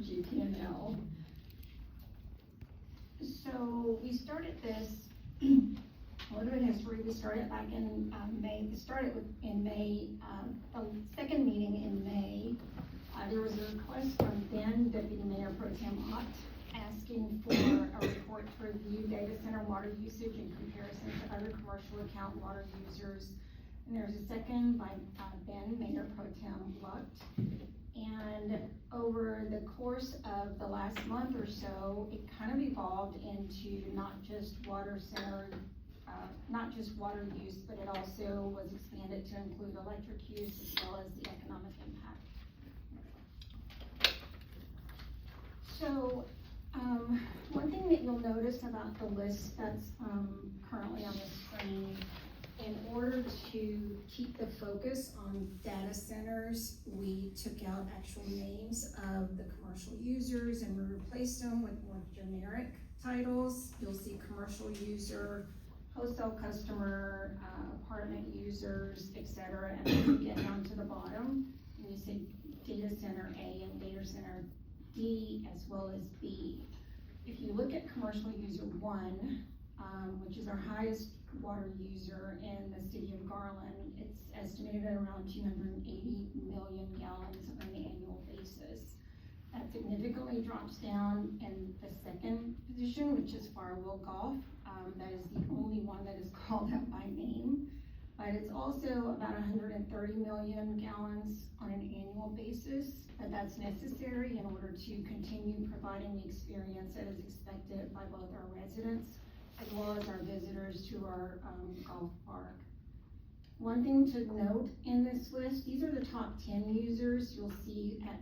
GP&L. So we started this, a little bit of history. We started back in May. It started in May, the second meeting in May. There was a request from then Deputy Mayor Pro Tem Ott asking for a report to review data center water usage in comparison to other commercial account water users. And there's a second by then Mayor Pro Tem Lucht. And over the course of the last month or so, it kind of evolved into not just water centered, not just water use, but it also was expanded to include electric use as well as the economic impact. So one thing that you'll notice about the list that's currently on the screen, in order to keep the focus on data centers, we took out actual names of the commercial users and we replaced them with more generic titles. You'll see commercial user, wholesale customer, apartment users, etc. And then you get down to the bottom and you see data center A and data center D as well as B. If you look at commercial user 1, which is our highest water user in the city of Garland, it's estimated at around 280 million gallons on an annual basis. That significantly drops down in the second position, which is Firewall Golf. That is the only one that is called out by name. But it's also about 130 million gallons on an annual basis, but that's necessary in order to continue providing the experience that is expected by both our residents as well as our visitors to our golf park. One thing to note in this list, these are the top 10 users. You'll see at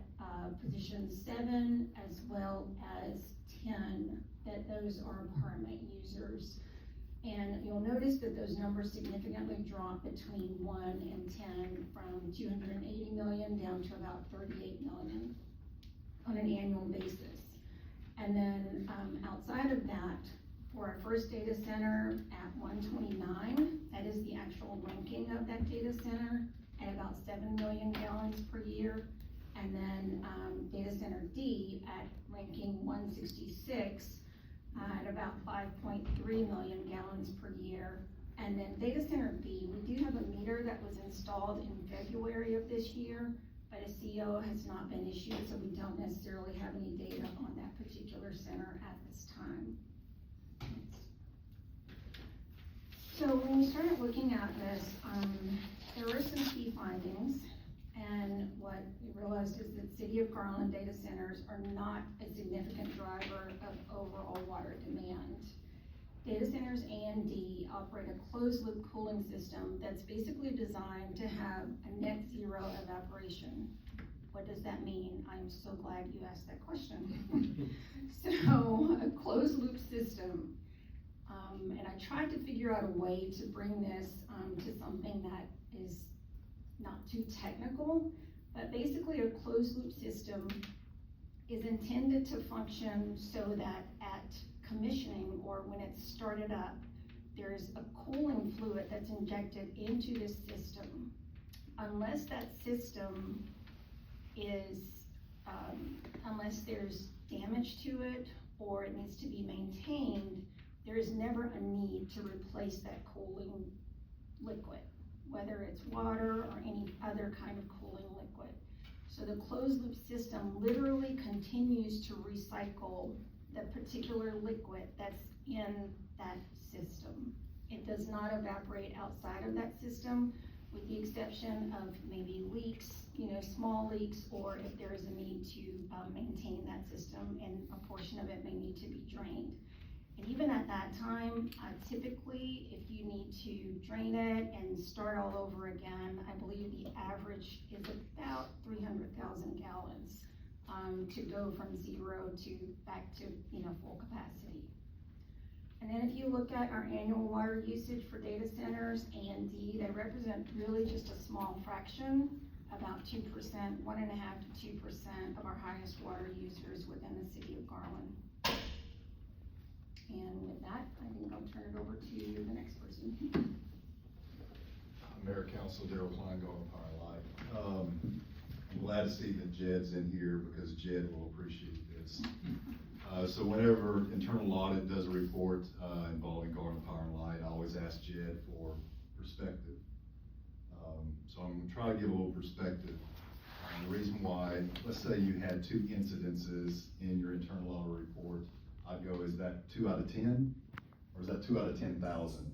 position 7 as well as 10 that those are apartment users. And you'll notice that those numbers significantly drop between 1 and 10 from 280 million down to about 38 million on an annual basis. And then outside of that, for our first data center at 129, that is the actual ranking of that data center at about 7 million gallons per year. And then data center D at ranking 166 at about 5.3 million gallons per year. And then data center B, we do have a meter that was installed in February of this year, but a CO has not been issued, so we don't necessarily have any data on that particular center at this time. So when we started looking at this, there were some key findings, and what we realized is that City of Garland data centers are not a significant driver of overall water demand. Data centers A and D operate a closed loop cooling system that's basically designed to have a net zero evaporation. What does that mean? I'm so glad you asked that question. So a closed loop system, and I tried to figure out a way to bring this to something that is not too technical, but basically a closed loop system is intended to function so that at commissioning or when it's started up, there's a cooling fluid that's injected into this system. Unless that system is, unless there's damage to it or it needs to be maintained, there is never a need to replace that cooling liquid, whether it's water or any other kind of cooling liquid. So the closed loop system literally continues to recycle the particular liquid that's in that system. It does not evaporate outside of that system, with the exception of maybe leaks, small leaks, or if there is a need to maintain that system, and a portion of it may need to be drained. And even at that time, typically, if you need to drain it and start all over again, I believe the average is about 300,000 gallons to go from zero to back to full capacity. And then if you look at our annual water usage for data centers A and D, they represent really just a small fraction, about 2%, 1.5% to 2% of our highest water users within the city of Garland. And with that, I think I'll turn it over to the next person. Mayor Council, Daryl Klein, Garland Power Light. I'm glad to see that Jed's in here because Jed will appreciate this. So whenever internal audit does a report involving Garland Power and Light, I always ask Jed for perspective. So I'm going to try to give a little perspective. The reason why, let's say you had 2 incidences in your internal audit report, I'd go, is that 2 out of 10? Or is that 2 out of 10,000?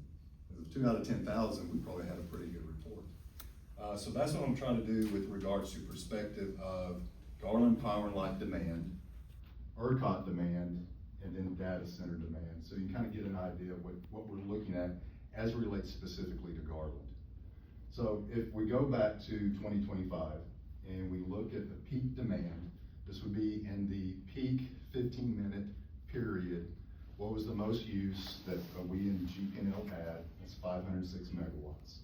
If it's 2 out of 10,000, we probably had a pretty good report. So that's what I'm trying to do with regards to perspective of Garland Power and Light demand, ERCOT demand, and then data center demand. So you can kind of get an idea of what we're looking at as it relates specifically to Garland. So if we go back to 2025 and we look at the peak demand, this would be in the peak 15-minute period. What was the most use that we in GPNL had? That's 506 megawatts.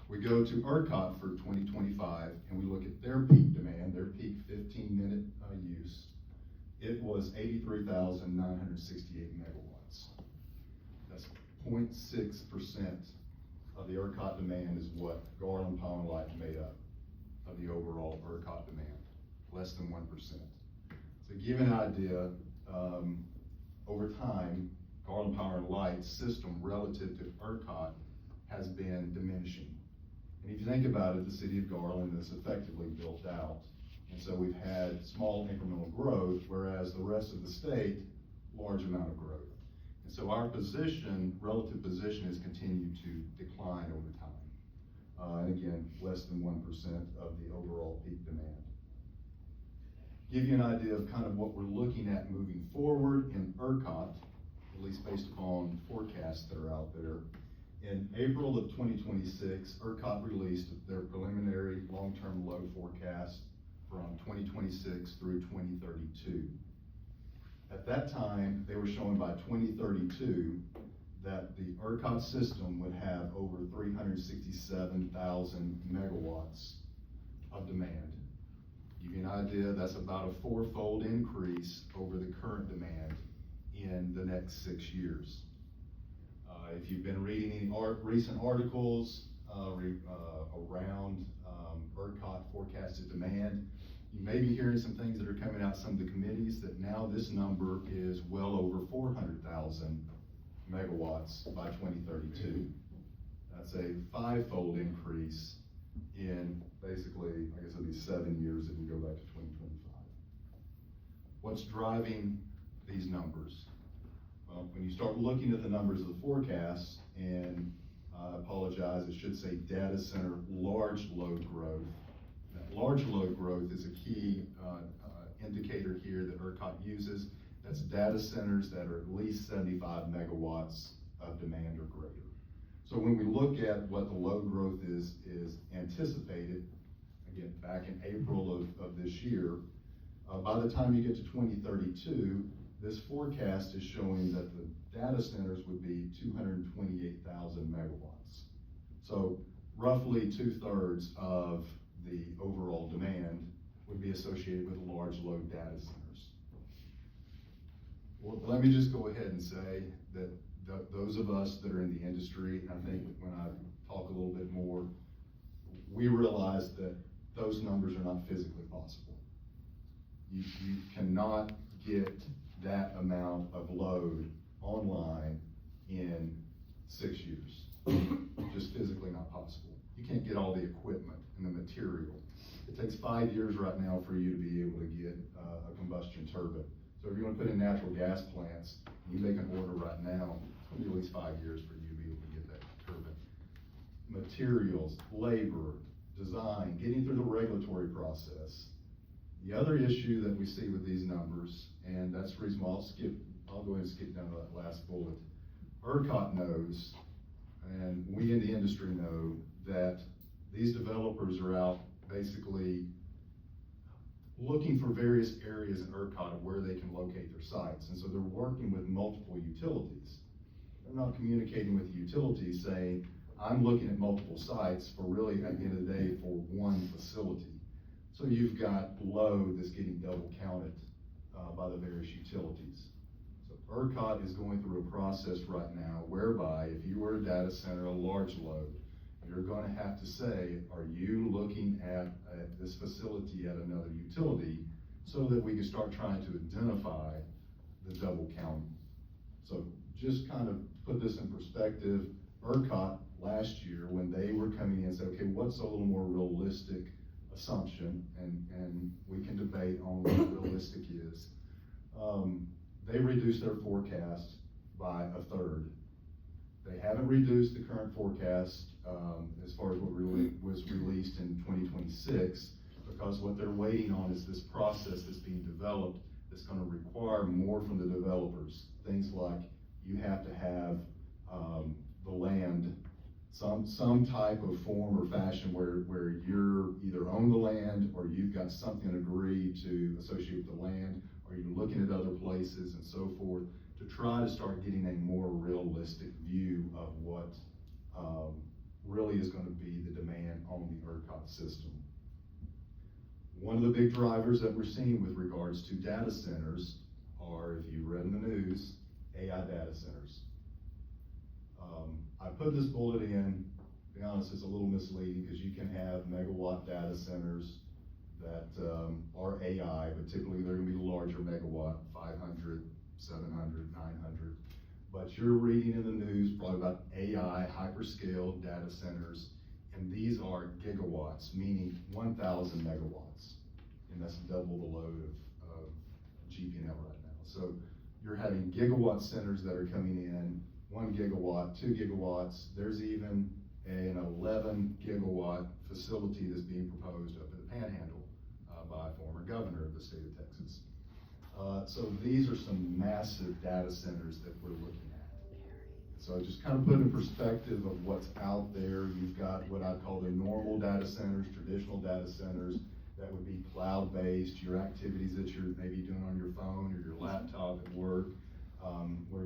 We go to ERCOT for 2025 and we look at their peak demand, their peak 15-minute use. It was 83,968 megawatts. That's 0.6% of the ERCOT demand is what Garland Power and Light made up of the overall ERCOT demand, less than 1%. So to give you an idea, over time, Garland Power and Light's system relative to ERCOT has been diminishing. And if you think about it, the city of Garland is effectively built out. And so we've had small incremental growth, whereas the rest of the state, large amount of growth. And so our position, relative position, has continued to decline over time. And again, less than 1% of the overall peak demand. Give you an idea of kind of what we're looking at moving forward in ERCOT, at least based upon forecasts that are out there. In April of 2026, ERCOT released their preliminary long-term load forecast from 2026 through 2032. At that time, they were showing by 2032 that the ERCOT system would have over 367,000 megawatts of demand. To give you an idea, that's about a 4-fold increase over the current demand in the next 6 years. If you've been reading any recent articles around ERCOT forecasted demand, you may be hearing some things that are coming out some of the committees that now this number is well over 400,000 megawatts by 2032. That's a 5-fold increase in basically, I guess it'll be 7 years if we go back to 2025. What's driving these numbers? Well, when you start looking at the numbers of the forecast, and I apologize, it should say data center large load growth. That large load growth is a key indicator here that ERCOT uses. That's data centers that are at least 75 megawatts of demand or greater. So when we look at what the load growth is anticipated, again, back in April of this year, by the time you get to 2032, this forecast is showing that the data centers would be 228,000 megawatts. So roughly 2/3 of the overall demand would be associated with large load data centers. Well, let me just go ahead and say that those of us that are in the industry, I think when I talk a little bit more, we realize that those numbers are not physically possible. You cannot get that amount of load online in 6 years. Just physically not possible. You can't get all the equipment and the material. It takes 5 years right now for you to be able to get a combustion turbine. So if you want to put in natural gas plants, you make an order right now, it's going to be at least 5 years for you to be able to get that turbine. Materials, labor, design, getting through the regulatory process. The other issue that we see with these numbers, and that's the reason why I'll go ahead and skip down to that last bullet. ERCOT knows, and we in the industry know, that these developers are out basically looking for various areas in ERCOT of where they can locate their sites. And so they're working with multiple utilities. They're not communicating with the utilities saying, I'm looking at multiple sites for really, at the end of the day, for one facility. So you've got load that's getting double counted by the various utilities. So ERCOT is going through a process right now whereby if you were a data center, a large load, you're gonna have to say, are you looking at this facility at another utility, so that we can start trying to identify the double counting. So just kind of put this in perspective, ERCOT last year, when they were coming in and said, okay, what's a little more realistic assumption, and we can debate on what realistic is. They reduced their forecast by a third. They haven't reduced the current forecast as far as what was released in 2026, because what they're waiting on is this process that's being developed that's going to require more from the developers. Things like you have to have the land, some type of form or fashion where you're either own the land, or you've got something agreed to associate with the land, or you're looking at other places and so forth, to try to start getting a more realistic view of what really is going to be the demand on the ERCOT system. One of the big drivers that we're seeing with regards to data centers are, if you read in the news, AI data centers. I put this bullet in, to be honest, it's a little misleading, because you can have megawatt data centers that are AI, but typically they're going to be larger megawatt, 500, 700, 900. But you're reading in the news probably about AI hyperscale data centers, and these are gigawatts, meaning 1,000 megawatts, and that's double the load of GPNL right now. So you're having gigawatt centers that are coming in, 1 gigawatt, 2 gigawatts. There's even an 11 gigawatt facility that's being proposed up in the Panhandle by a former governor of the state of Texas. So these are some massive data centers that we're looking at. So just kind of put in perspective of what's out there. You've got what I call the normal data centers, traditional data centers, that would be cloud-based, your activities that you're maybe doing on your phone or your laptop at work, or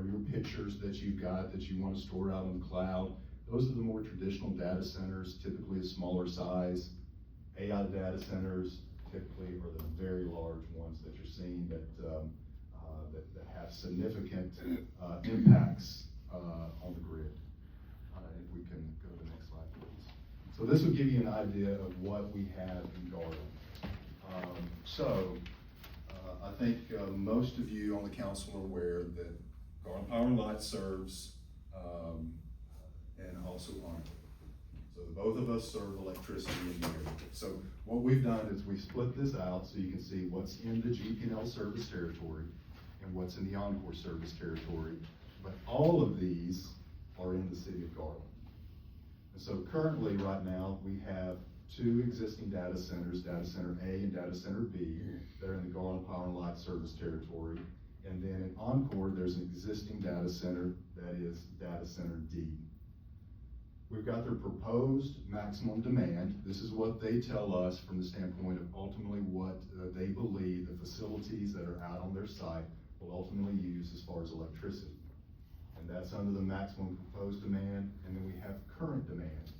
your pictures that you've got that you want to store out on the cloud. Those are the more traditional data centers, typically a smaller size. AI data centers typically are the very large ones that you're seeing that have significant impacts on the grid. If we can go to the next slide, please. So this will give you an idea of what we have in Garland. I think most of you on the council are aware that Garland Power and Light serves and also Encore. So both of us serve electricity in the area. So what we've done is we split this out so you can see what's in the GPNL service territory and what's in the Encore service territory. But all of these are in the city of Garland. And so currently, right now, we have 2 existing data centers, Data Center A and Data Center B, that are in the Garland Power and Light service territory. And then in Encore, there's an existing data center that is Data Center D. We've got their proposed maximum demand. This is what they tell us from the standpoint of ultimately what they believe the facilities that are out on their site will ultimately use as far as electricity. And that's under the maximum proposed demand, and then we have current demand.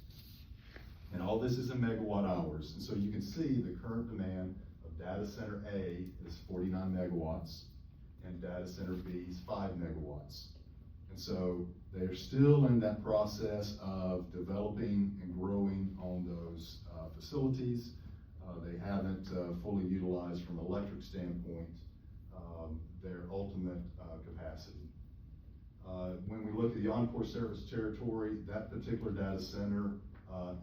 And all this is in megawatt hours. And so you can see the current demand of Data Center A is 49 megawatts, and Data Center B is 5 megawatts. And so they're still in that process of developing and growing on those facilities. They haven't fully utilized from an electric standpoint their ultimate capacity. When we look at the Encore service territory, that particular data center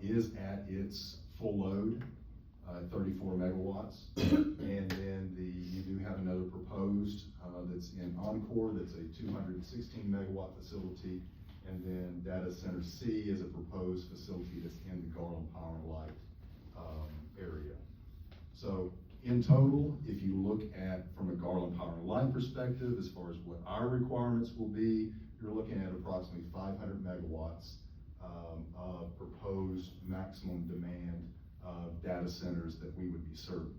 is at its full load, 34 megawatts. And then you do have another proposed that's in Encore, that's a 216 megawatt facility. And then Data Center C is a proposed facility that's in the Garland Power and Light area. So in total, if you look at from a Garland Power and Light perspective, as far as what our requirements will be, you're looking at approximately 500 megawatts of proposed maximum demand of data centers that we would be serving.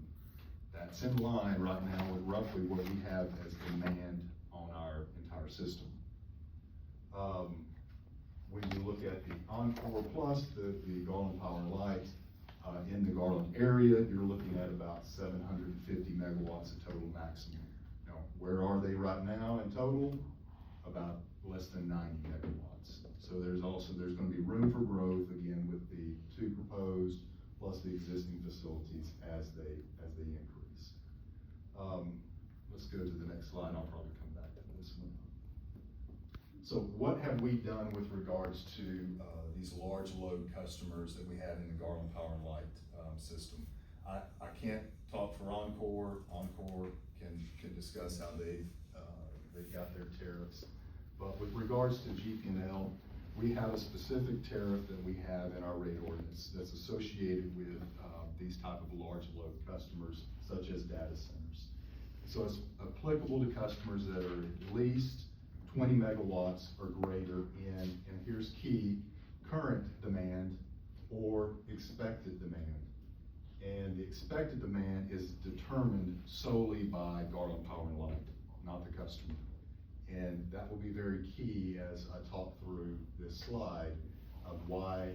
That's in line right now with roughly what we have as demand on our entire system. When you look at the Encore Plus, the Garland Power and Light, in the Garland area, you're looking at about 750 megawatts of total maximum. Now, where are they right now in total? About less than 90 megawatts. So there's gonna be room for growth, again, with the 2 proposed, plus the existing facilities as they increase. Let's go to the next slide, I'll probably come back to this one. So what have we done with regards to these large load customers that we have in the Garland Power and Light system? I can't talk for Encore. Encore can discuss how they've got their tariffs. But with regards to GP&L, we have a specific tariff that we have in our rate ordinance that's associated with these type of large load customers, such as data centers. So it's applicable to customers that are at least 20 megawatts or greater in, and here's key, current demand or expected demand. And the expected demand is determined solely by Garland Power and Light, not the customer. And that will be very key as I talk through this slide of why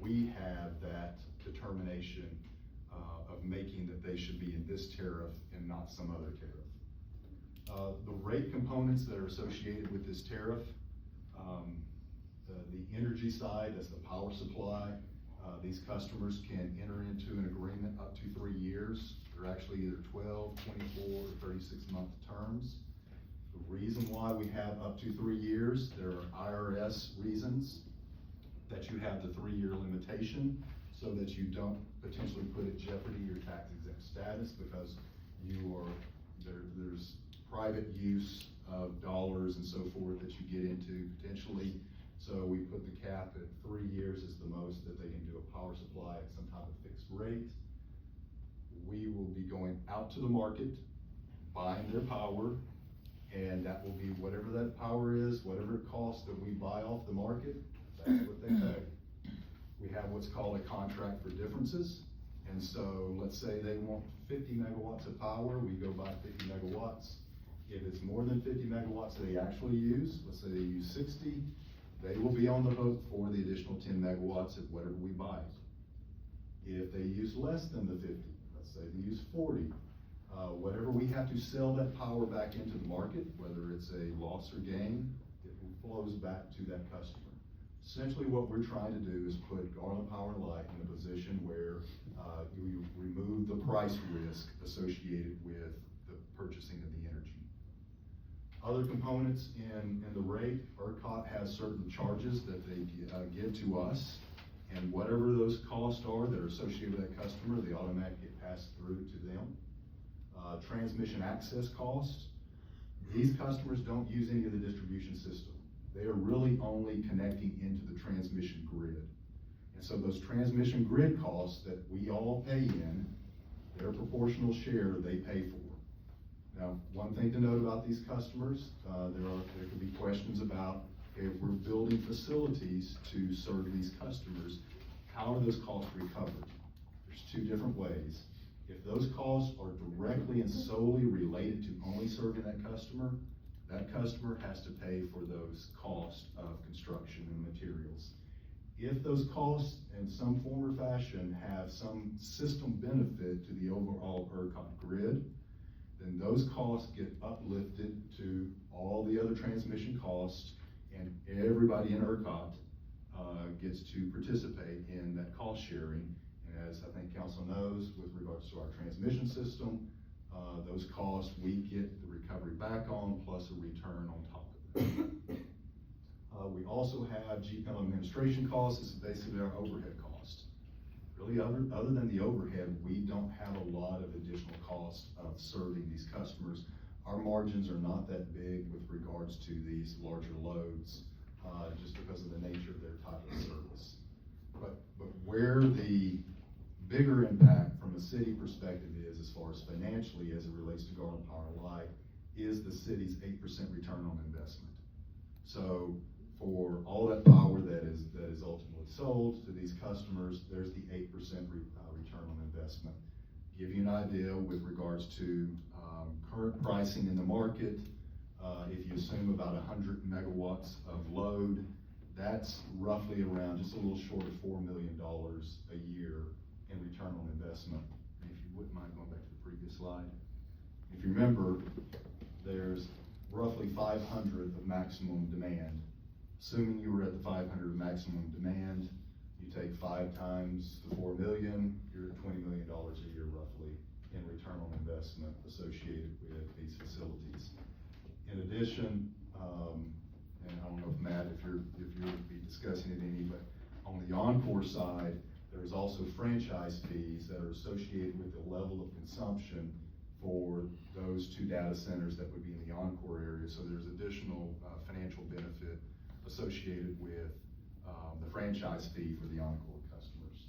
we have that determination of making that they should be in this tariff and not some other tariff. The rate components that are associated with this tariff, the energy side, that's the power supply. These customers can enter into an agreement up to 3 years. They're actually either 12, 24, or 36-month terms. The reason why we have up to 3 years, there are IRS reasons that you have the 3-year limitation so that you don't potentially put at jeopardy your tax exempt status, because there's private use of dollars and so forth that you get into potentially. So we put the cap at 3 years is the most that they can do a power supply at some type of fixed rate. We will be going out to the market, buying their power, and that will be whatever that power is, whatever it costs that we buy off the market, that's what they pay. We have what's called a contract for differences. And so let's say they want 50 megawatts of power, we go buy 50 megawatts. If it's more than 50 megawatts they actually use, let's say they use 60, they will be on the hook for the additional 10 megawatts of whatever we buy. If they use less than the 50, let's say they use 40, whatever we have to sell that power back into the market, whether it's a loss or gain, it flows back to that customer. Essentially what we're trying to do is put Garland Power and Light in a position where you remove the price risk associated with the purchasing of the energy. Other components in the rate, ERCOT has certain charges that they give to us, and whatever those costs are that are associated with that customer, they automatically get passed through to them. Transmission access costs, these customers don't use any of the distribution system. They are really only connecting into the transmission grid. And so those transmission grid costs that we all pay in, their proportional share they pay for. Now, one thing to note about these customers, there could be questions about if we're building facilities to serve these customers, how are those costs recovered? There's 2 different ways. If those costs are directly and solely related to only serving that customer has to pay for those costs of construction and materials. If those costs in some form or fashion have some system benefit to the overall ERCOT grid, then those costs get uplifted to all the other transmission costs, and everybody in ERCOT gets to participate in that cost sharing. And as I think council knows, with regards to our transmission system, those costs we get the recovery back on, plus a return on top of it. We also have GPL administration costs. This is basically our overhead cost. Really, other than the overhead, we don't have a lot of additional costs of serving these customers. Our margins are not that big with regards to these larger loads, just because of the nature of their type of service. But where the bigger impact from a city perspective is, as far as financially as it relates to Garland Power and Light, is the city's 8% return on investment. So for all that power that is ultimately sold to these customers, there's the 8% return on investment. Give you an idea with regards to current pricing in the market, if you assume about 100 megawatts of load, that's roughly around just a little short of $4 million a year in return on investment. And if you wouldn't mind going back to the previous slide. If you remember, there's roughly 500 of maximum demand. Assuming you were at the 500 maximum demand, you take 5 times the 4 million, you're at $20 million a year roughly in return on investment associated with these facilities. In addition, and I don't know if Matt, if you'll be discussing it any, but on the Encore side, there's also franchise fees that are associated with the level of consumption for those 2 data centers that would be in the Encore area. So there's additional financial benefit associated with the franchise fee for the Encore customers.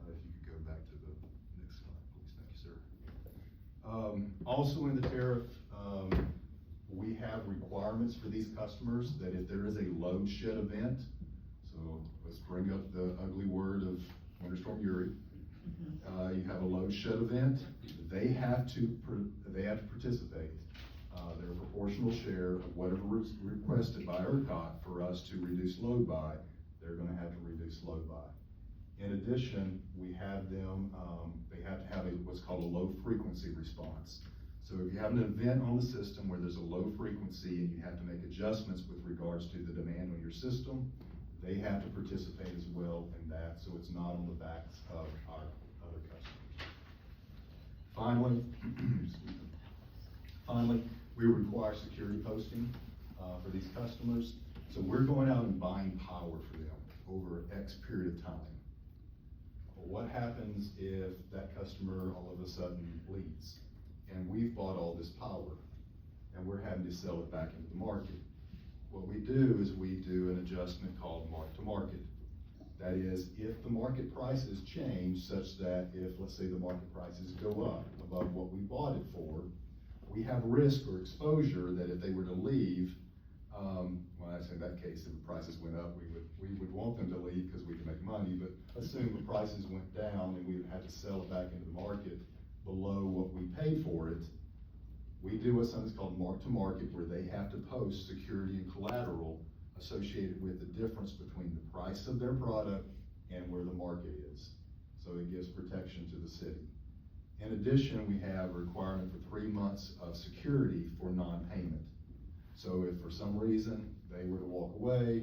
If you could go back to the next slide, please. Thank you, sir. Also in the tariff, we have requirements for these customers that if there is a load shed event, so let's bring up the ugly word of Winter Storm Uri. You have a load shed event, they have to participate. Their proportional share of whatever is requested by ERCOT for us to reduce load by, they're gonna have to reduce load by. In addition, we have them, they have to have what's called a low frequency response. So if you have an event on the system where there's a low frequency and you have to make adjustments with regards to the demand on your system, they have to participate as well in that, so it's not on the backs of our other customers. Finally, we require security posting for these customers. So we're going out and buying power for them over X period of time. Well, what happens if that customer all of a sudden leaves? And we've bought all this power and we're having to sell it back into the market. What we do is we do an adjustment called mark to market. That is, if the market prices change such that if, let's say, the market prices go up above what we bought it for, we have risk or exposure that if they were to leave, well, actually in that case, if the prices went up, we would want them to leave because we can make money, but assume the prices went down and we would have to sell it back into the market below what we paid for it. We do what's something called mark to market, where they have to post security and collateral associated with the difference between the price of their product and where the market is. So it gives protection to the city. In addition, we have a requirement for 3 months of security for non-payment. So if for some reason they were to walk away,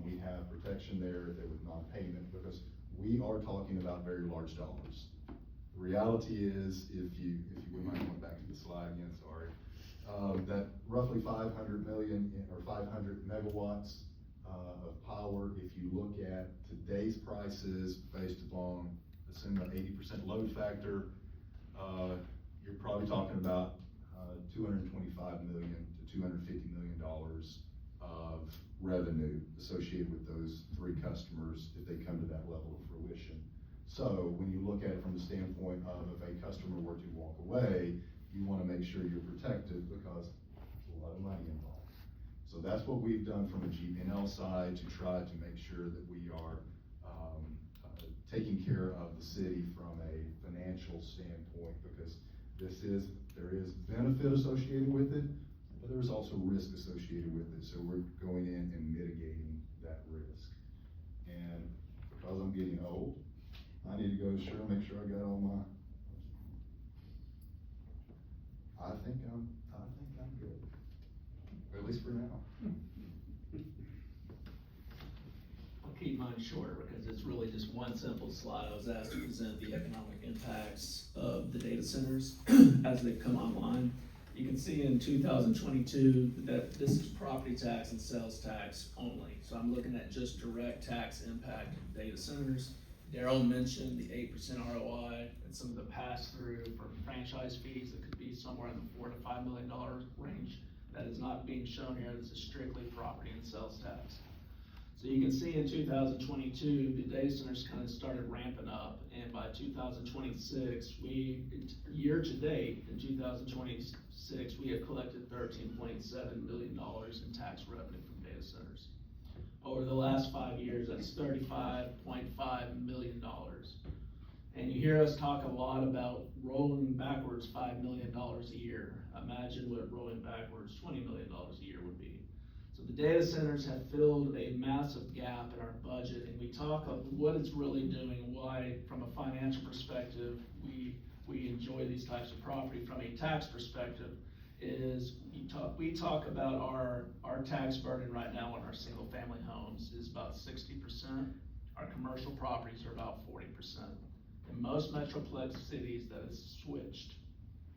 we have protection there if there was non-payment, because we are talking about very large dollars. The reality is, if you would mind going back to the slide again, sorry, that roughly 500 million or 500 megawatts of power, if you look at today's prices based upon, assume an 80% load factor, you're probably talking about $225 million to $250 million of revenue associated with those 3 customers if they come to that level of fruition. So when you look at it from the standpoint of if a customer were to walk away, you want to make sure you're protected because there's a lot of money involved. So that's what we've done from a GP&L side to try to make sure that we are taking care of the city from a financial standpoint, because there is benefit associated with it, but there's also risk associated with it. So we're going in and mitigating that risk. And because I'm getting old, I need to go make sure I got all my. I think I'm good, at least for now. I'll keep mine shorter because it's really just one simple slide. I was asked to present the economic impacts of the data centers as they come online. You can see in 2022 that this is property tax and sales tax only. So I'm looking at just direct tax impact of data centers. Daryl mentioned the 8% ROI and some of the pass-through for franchise fees that could be somewhere in the $4 to $5 million range. That is not being shown here. This is strictly property and sales tax. So you can see in 2022, the data centers kind of started ramping up, and by 2026, year to date, in 2026, we have collected $13.7 million in tax revenue from data centers. Over the last 5 years, that's $35.5 million. And you hear us talk a lot about rolling backwards $5 million a year. Imagine what rolling backwards $20 million a year would be. So the data centers have filled a massive gap in our budget, and we talk of what it's really doing, why, from a financial perspective, we enjoy these types of property. From a tax perspective, is we talk about our tax burden right now on our single family homes is about 60%. Our commercial properties are about 40%. In most metroplex cities that is switched.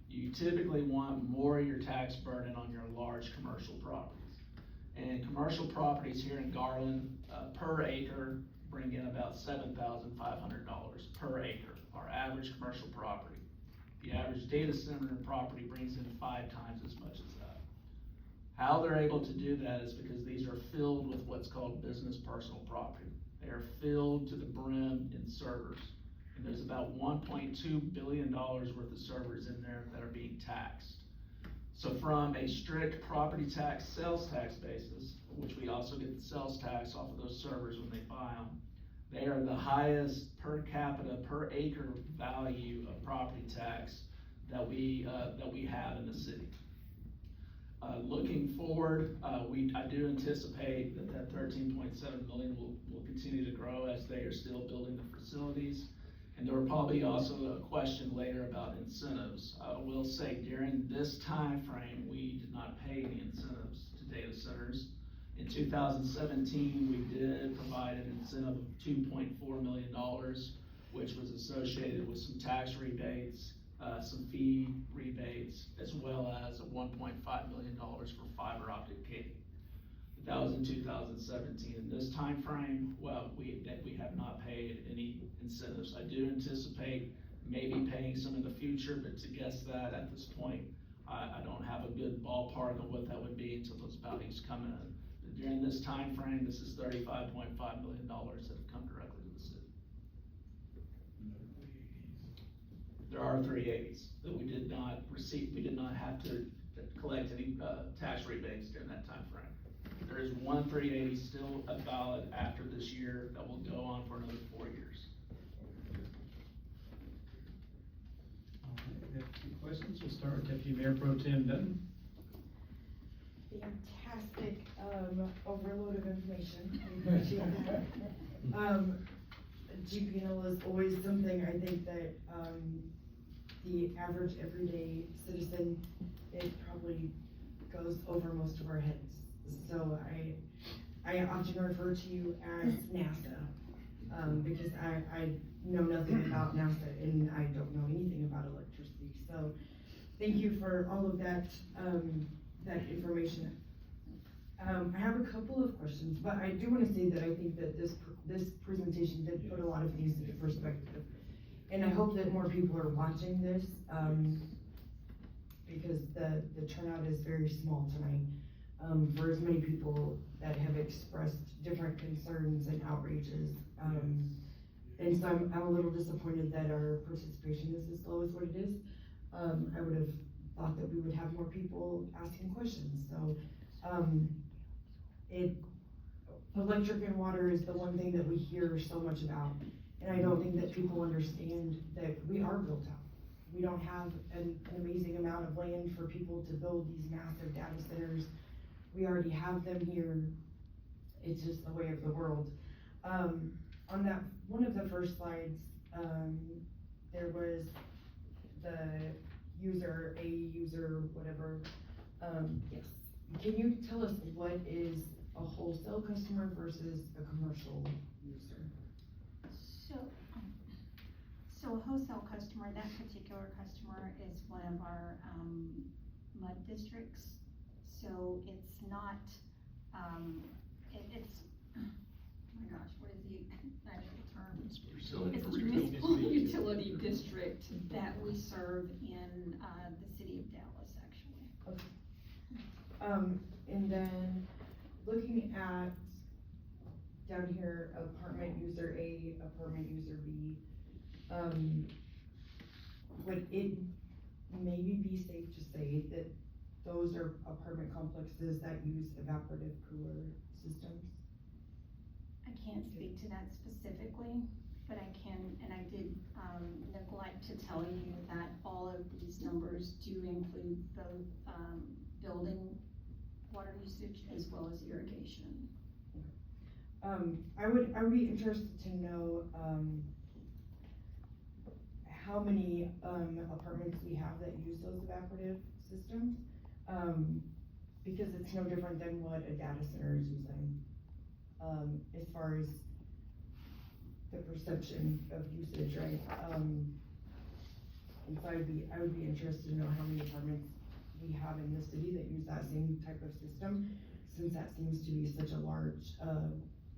You typically want more of your tax burden on your large commercial properties. And commercial properties here in Garland, per acre, bring in about $7,500 per acre, our average commercial property. The average data center property brings in 5 times as much as that. How they're able to do that is because these are filled with what's called business personal property. They are filled to the brim in servers. And there's about $1.2 billion worth of servers in there that are being taxed. So from a strict property tax, sales tax basis, which we also get the sales tax off of those servers when they buy them, they are the highest per capita, per acre value of property tax that we have in the city. Looking forward, I do anticipate that 13.7 million will continue to grow as they are still building the facilities. And there will probably also a question later about incentives. I will say during this time frame, we did not pay any incentives to data centers. In 2017, we did provide an incentive of $2.4 million, which was associated with some tax rebates, some fee rebates, as well as $1.5 million for fiber optic cable. That was in 2017. In this time frame, well, we have not paid any incentives. I do anticipate maybe paying some in the future, but to guess that at this point, I don't have a good ballpark of what that would be until those values come in. But during this time frame, this is $35.5 million that have come directly to the city. There are 380s that we did not receive. We did not have to collect any tax rebates during that time frame. There is one 380 still valid after this year that will go on for another 4 years. All right, we have a few questions. We'll start with Deputy Mayor Pro Tem Dutton. Fantastic overload of information. I appreciate that. GPL is always something I think that the average everyday citizen, it probably goes over most of our heads. So I often refer to you as NASA because I know nothing about NASA and I don't know anything about electricity. So thank you for all of that that information. I have a couple of questions, but I do want to say that I think that this presentation did put a lot of things into perspective. And I hope that more people are watching this because the turnout is very small tonight. For as many people that have expressed different concerns and outrages. And so I'm a little disappointed that our participation is as low as what it is. I would have thought that we would have more people asking questions. So electric and water is the one thing that we hear so much about. And I don't think that people understand that we are built out. We don't have an amazing amount of land for people to build these massive data centers. We already have them here. It's just the way of the world. On that, one of the first slides, there was the user, whatever. Yes. Can you tell us what is a wholesale customer versus a commercial user? So a wholesale customer, that particular customer is one of our mud districts. So it's not, it's, oh my gosh, what is the actual term? It's a municipal utility district that we serve in the city of Dallas, actually. Okay. And then looking at down here, apartment user A, apartment user B, would it maybe be safe to say that those are apartment complexes that use evaporative cooler systems? I can't speak to that specifically, but I can, and I did neglect to tell you that all of these numbers do include both building water usage as well as irrigation. I would be interested to know how many apartments we have that use those evaporative systems. because it's no different than what a data center is using. As far as the perception of usage, right? And so I would be interested to know how many apartments we have in the city that use that same type of system, since that seems to be such a large,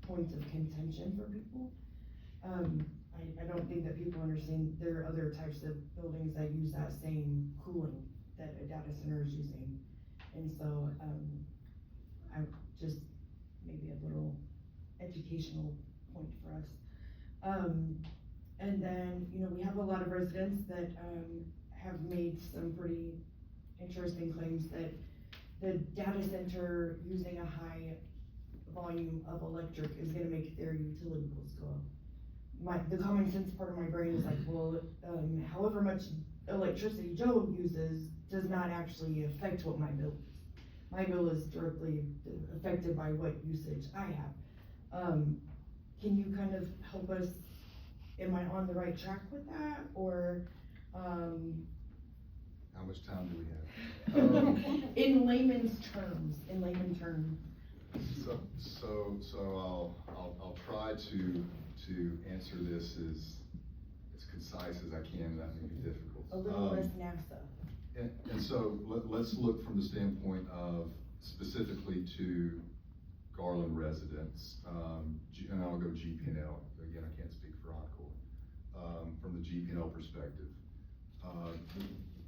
point of contention for people. I don't think that people understand there are other types of buildings that use that same cooling that a data center is using. And so, I just, maybe a little educational point for us. And then, you know, we have a lot of residents that, have made some pretty interesting claims that the data center using a high volume of electric is gonna make their utility bills go up. The common sense part of my brain is like, well, however much electricity Joe uses does not actually affect what my bill is. My bill is directly affected by what usage I have. Can you kind of help us, am I on the right track with that, or, How much time do we have? in layman's terms, So I'll try to answer this as concise as I can, that may be difficult. a little less NASA? And so let's look from the standpoint of specifically to Garland residents, and I'll go GP&L. Again, I can't speak for Encore. From the GP&L perspective,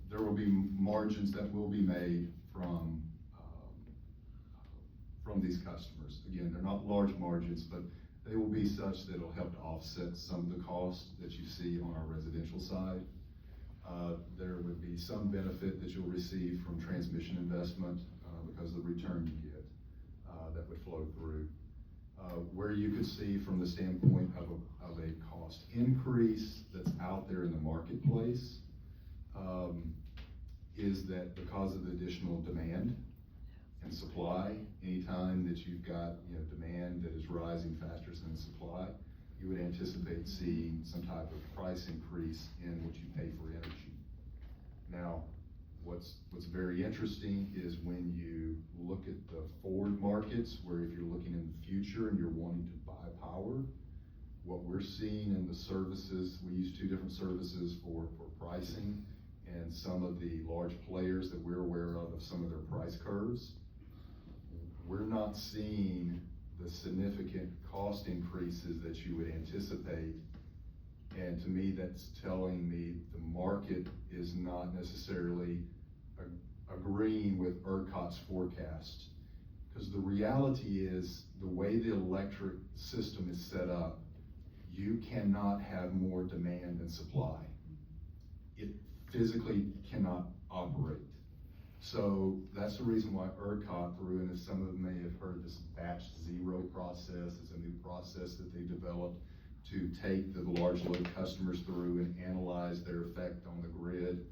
there will be margins that will be made from these customers. Again, they're not large margins, but they will be such that it'll help to offset some of the costs that you see on our residential side. There would be some benefit that you'll receive from transmission investment because of the return you get that would flow through. Where you could see from the standpoint of a cost increase that's out there in the marketplace is that because of the additional demand and supply, anytime that you've got, you know, demand that is rising faster than supply, you would anticipate seeing some type of price increase in what you pay for energy. Now, what's very interesting is when you look at the forward markets, where if you're looking in the future and you're wanting to buy power, what we're seeing in the services, we use two different services for pricing, and some of the large players that we're aware of some of their price curves, we're not seeing the significant cost increases that you would anticipate. And to me, that's telling me the market is not necessarily agreeing with ERCOT's forecast. Because the reality is, the way the electric system is set up, you cannot have more demand than supply. It physically cannot operate. So that's the reason why ERCOT threw in, as some of them may have heard, this batch zero process. It's a new process that they developed to take the large load customers through and analyze their effect on the grid.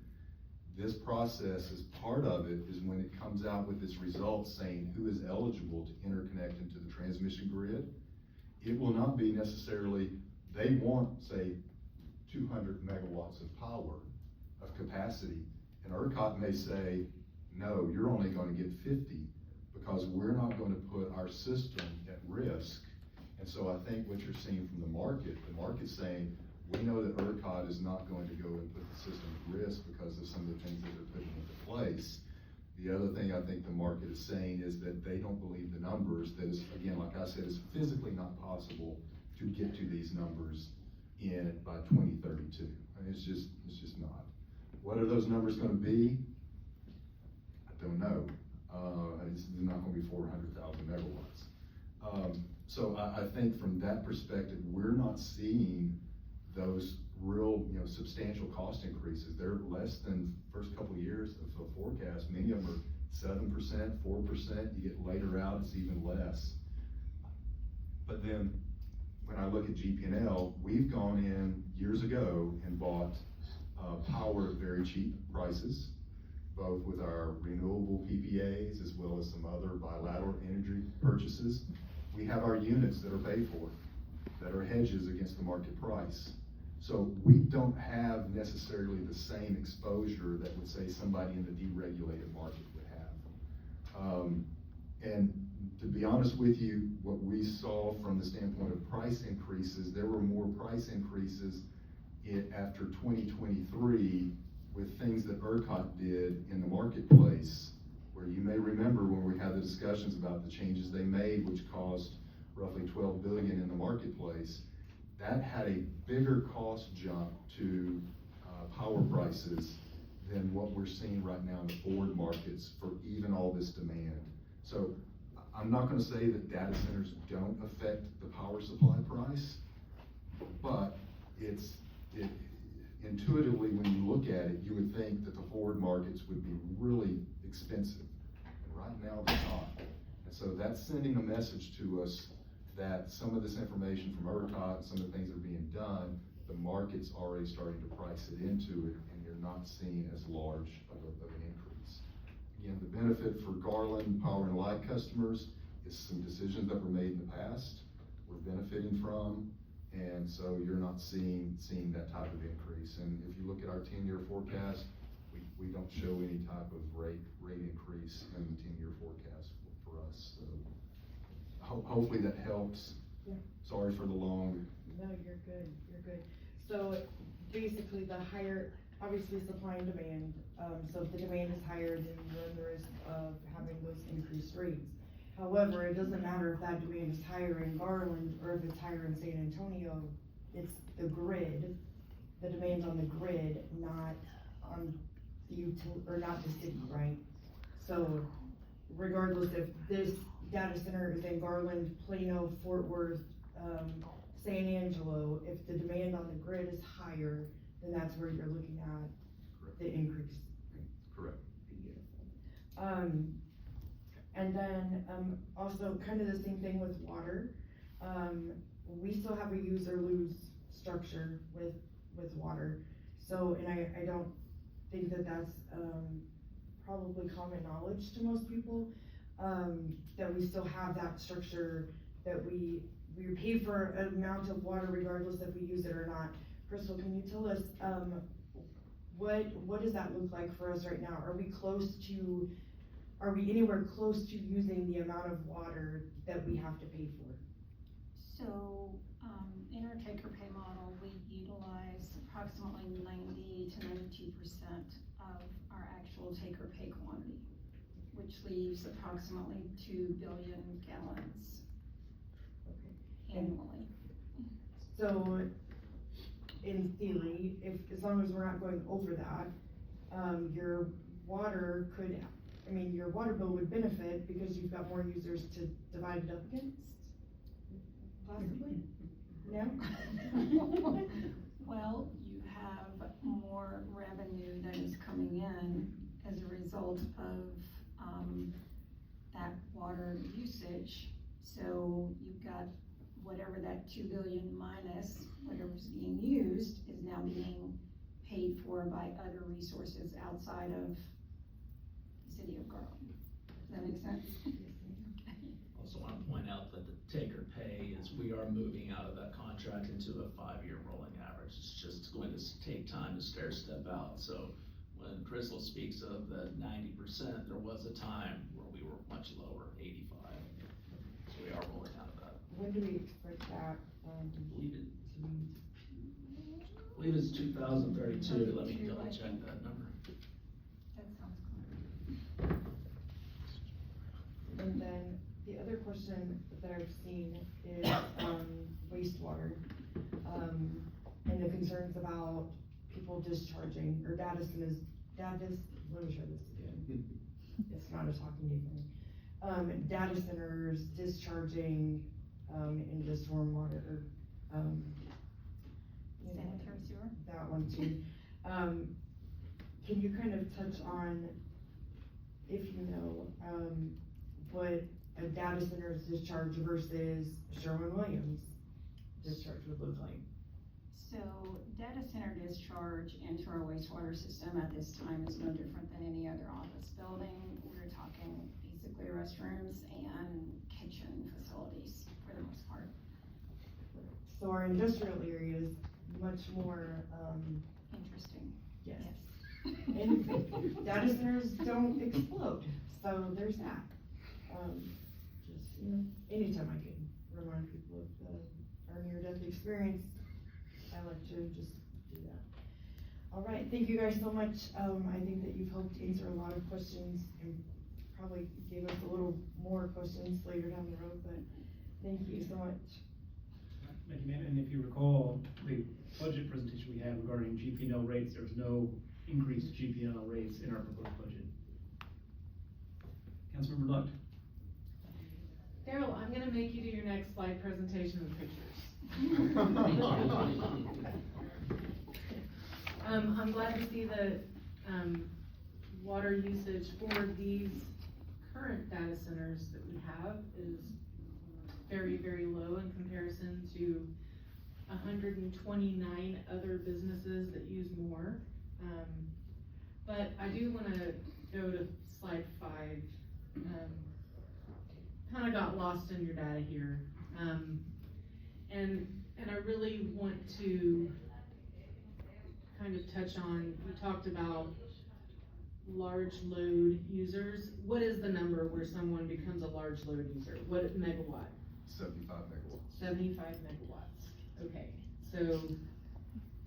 This process, as part of it, is when it comes out with its results saying who is eligible to interconnect into the transmission grid, it will not be necessarily, they want, say, 200 megawatts of power, of capacity, and ERCOT may say, no, you're only going to get 50 because we're not going to put our system at risk. And so I think what you're seeing from the market's saying, we know that ERCOT is not going to go and put the system at risk because of some of the things that they're putting into place. The other thing I think the market is saying is that they don't believe the numbers, that is, again, like I said, it's physically not possible to get to these numbers by 2032. I mean, it's just not. What are those numbers going to be? I don't know. It's not going to be 400,000 megawatts. So I think from that perspective, we're not seeing those real, substantial cost increases. They're less than first couple of years of a forecast. Many of them are 7%, 4%. You get later out, it's even less. But then when I look at GP&L, we've gone in years ago and bought power at very cheap prices, both with our renewable PPAs as well as some other bilateral energy purchases. We have our units that are paid for, that are hedges against the market price. So we don't have necessarily the same exposure that would say somebody in the deregulated market would have. And to be honest with you, what we saw from the standpoint of price increases, there were more price increases after 2023 with things that ERCOT did in the marketplace, where you may remember when we had the discussions about the changes they made, which caused roughly $12 billion in the marketplace. That had a bigger cost jump to power prices than what we're seeing right now in the forward markets for even all this demand. So I'm not gonna say that data centers don't affect the power supply price, but intuitively, when you look at it, you would think that the forward markets would be really expensive. And right now, they're not. And so that's sending a message to us that some of this information from ERCOT, some of the things that are being done, the market's already starting to price it into it, and you're not seeing as large of an increase. Again, the benefit for Garland Power and Light customers is some decisions that were made in the past we're benefiting from, and so you're not seeing that type of increase. And if you look at our 10-year forecast, we don't show any type of rate increase in the 10-year forecast for us. So hopefully that helps. Yeah. Sorry for the long. No, you're good, you're good. So basically the higher, obviously supply and demand, so if the demand is higher, then run the risk of having those increased rates. However, it doesn't matter if that demand is higher in Garland or if it's higher in San Antonio, it's the grid, the demand's on the grid, not on the or not the city, right? So regardless if this data center is in Garland, Plano, Fort Worth, San Angelo, if the demand on the grid is higher, then that's where you're looking at Correct. the increase. Correct. Beautiful. And then, also kind of the same thing with water. We still have a use or lose structure with water. So, and I don't think that that's, probably common knowledge to most people, that we still have that structure, that we pay for an amount of water regardless if we use it or not. Crystal, can you tell us, what does that look like for us right now? Are we anywhere close to using the amount of water that we have to pay for? So, in our take or pay model, we utilize approximately 90 to 92% of our actual take or pay quantity, which leaves approximately 2 billion gallons annually. So, in theory, as long as we're not going over that, your water your water bill would benefit because you've got more users to divide it up against? Possibly? No? Well, you have more revenue that is coming in as a result of, that water usage. So you've got whatever that 2 billion minus whatever's being used is now being paid for by other resources outside of the city of Garland. Does that make sense? Also want to point out that the take or pay is, we are moving out of that contract into a 5-year rolling average. It's just going to take time to stair step out. So when Crystal speaks of the 90%, there was a time where we were much lower, 85. So we are rolling out of that. When do we expect that, I believe it's 2032. Let me double check that number. That sounds good. And then the other question that I've seen is, wastewater, and the concerns about people discharging, or let me try this again. It's not a talking to me. Data centers discharging, into stormwater, Sanitary sewer? that one too. Can you kind of touch on, if you know, what a data center's discharge versus Sherwin-Williams discharge would look like? So data center discharge into our wastewater system at this time is no different than any other office building. We're talking basically restrooms and kitchen facilities for the most part. So our industrial area is much more, Interesting. yes. And data centers don't explode, so there's that. Just, you know, anytime I can remind people of our near-death experience, I like to just do that. All right, thank you guys so much. I think that you've helped answer a lot of questions and probably gave us a little more questions later down the road, but thank you so much. Thank you, ma'am. And if you recall, the budget presentation we had regarding GP&L rates, there was no increased GP&L rates in our proposed budget. Councilmember Lucht. Daryl, I'm gonna make you do your next slide presentation with pictures. I'm glad to see the, water usage for these current data centers that we have is very, very low in comparison to 129 other businesses that use more. But I do wanna go to slide 5. Kinda got lost in your data here. And I really want to kind of touch on, we talked about large load users. What is the number where someone becomes a large load user? What megawatt? 75 megawatts. 75 megawatts. Okay, so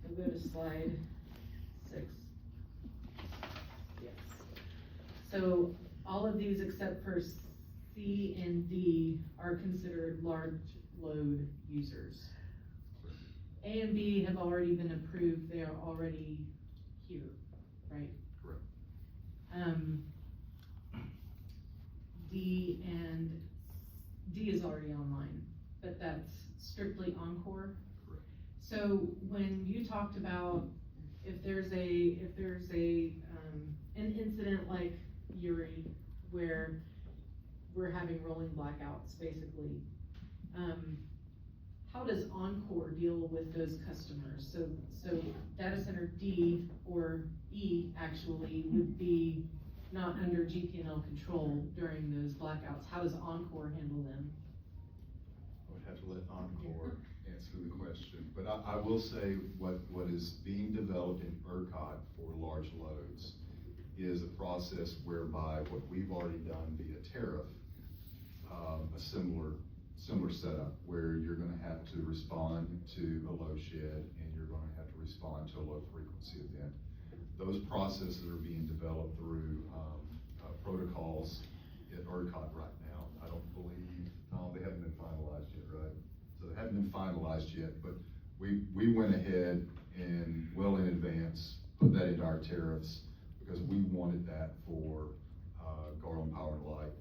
we'll go to slide 6. Yes. So all of these except for C and D are considered large load users. A and B have already been approved, they are already here, right? Correct. D is already online, but that's strictly Encore. Correct. So when you talked about if there's an incident like Uri, where we're having rolling blackouts, basically, how does Encore deal with those customers? So data center D or E actually would be not under GP&L control during those blackouts. How does Encore handle them? I would have to let Encore answer the question, but I will say what is being developed in ERCOT for large loads is a process whereby what we've already done via tariff, a similar setup where you're gonna have to respond to a low shed and you're gonna have to respond to a low frequency event. Those processes are being developed through protocols at ERCOT right now. I don't believe, no, they haven't been finalized yet, right? So they haven't been finalized yet, but we went ahead and well in advance put that into our tariffs because we wanted that for Garland Power and Light.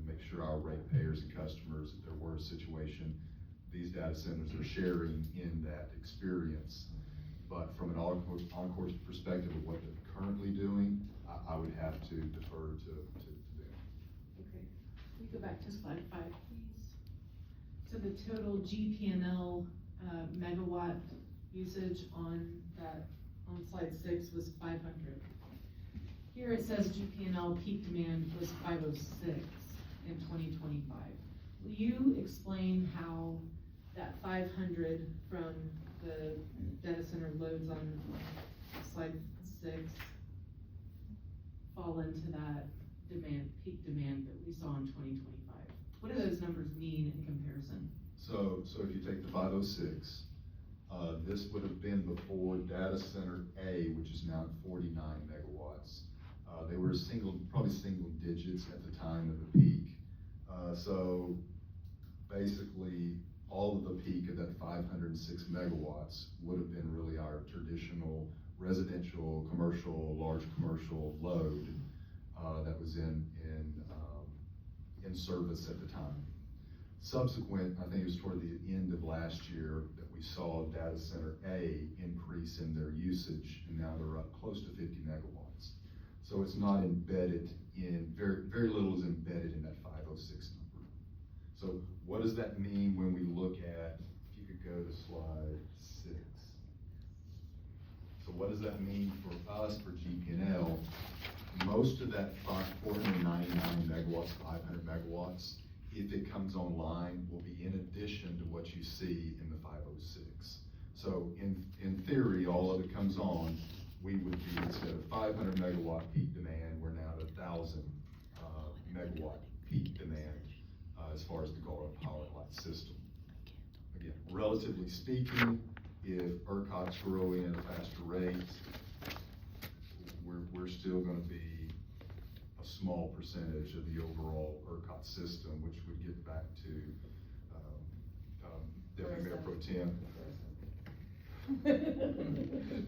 Make sure our ratepayers and customers, if there were a situation, these data centers are sharing in that experience. But from an Encore's perspective of what they're currently doing, I would have to defer to them. Okay, can we go back to slide 5, please? So the total GP&L megawatt usage on slide 6 was 500. Here it says GP&L peak demand was 506 in 2025. Will you explain how that 500 from the data center loads on slide 6 fall into that demand, peak demand that we saw in 2025? What do those numbers mean in comparison? So if you take the 506, this would have been before data center A, which is now at 49 megawatts. They were probably single digits at the time of the peak. So basically, all of the peak of that 506 megawatts would have been really our traditional residential, commercial, large commercial load that was in service at the time. Subsequent, I think it was toward the end of last year that we saw data center A increase in their usage, and now they're up close to 50 megawatts. So it's not embedded in, very little is embedded in that 506 number. So what does that mean when we look at, if you could go to slide 6. So what does that mean for us, for GP&L? Most of that 499 megawatts, 500 megawatts, if it comes online, will be in addition to what you see in the 506. So in theory, all of it comes on, we would be, instead of 500 megawatt peak demand, we're now at 1,000 megawatt peak demand as far as the Garland power line system. Again, relatively speaking, if ERCOT's growing at a faster rate, we're still going to be a small percentage of the overall ERCOT system, which would get back to Deputy Mayor Pro Tem.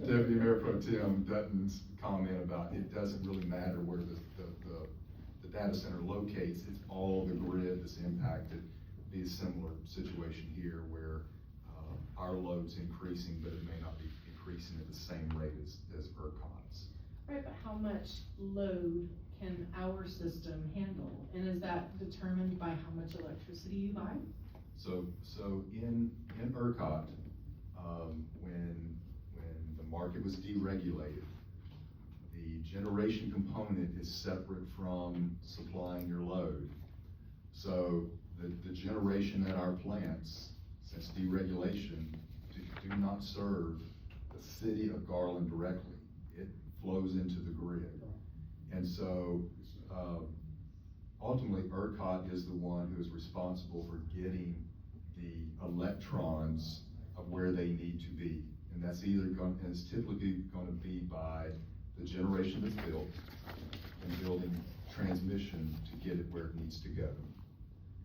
Deputy Mayor Pro Tem Dutton's comment about it doesn't really matter where the data center locates, it's all the grid that's impacted. Be a similar situation here where our load's increasing, but it may not be increasing at the same rate as ERCOT's. Right, but how much load can our system handle? And is that determined by how much electricity you buy? So in ERCOT, when the market was deregulated, the generation component is separate from supplying your load. So the generation at our plants, since deregulation, do not serve the city of Garland directly. It flows into the grid. And so ultimately ERCOT is the one who is responsible for getting the electrons of where they need to be. And that's it's typically going to be by the generation that's built and building transmission to get it where it needs to go.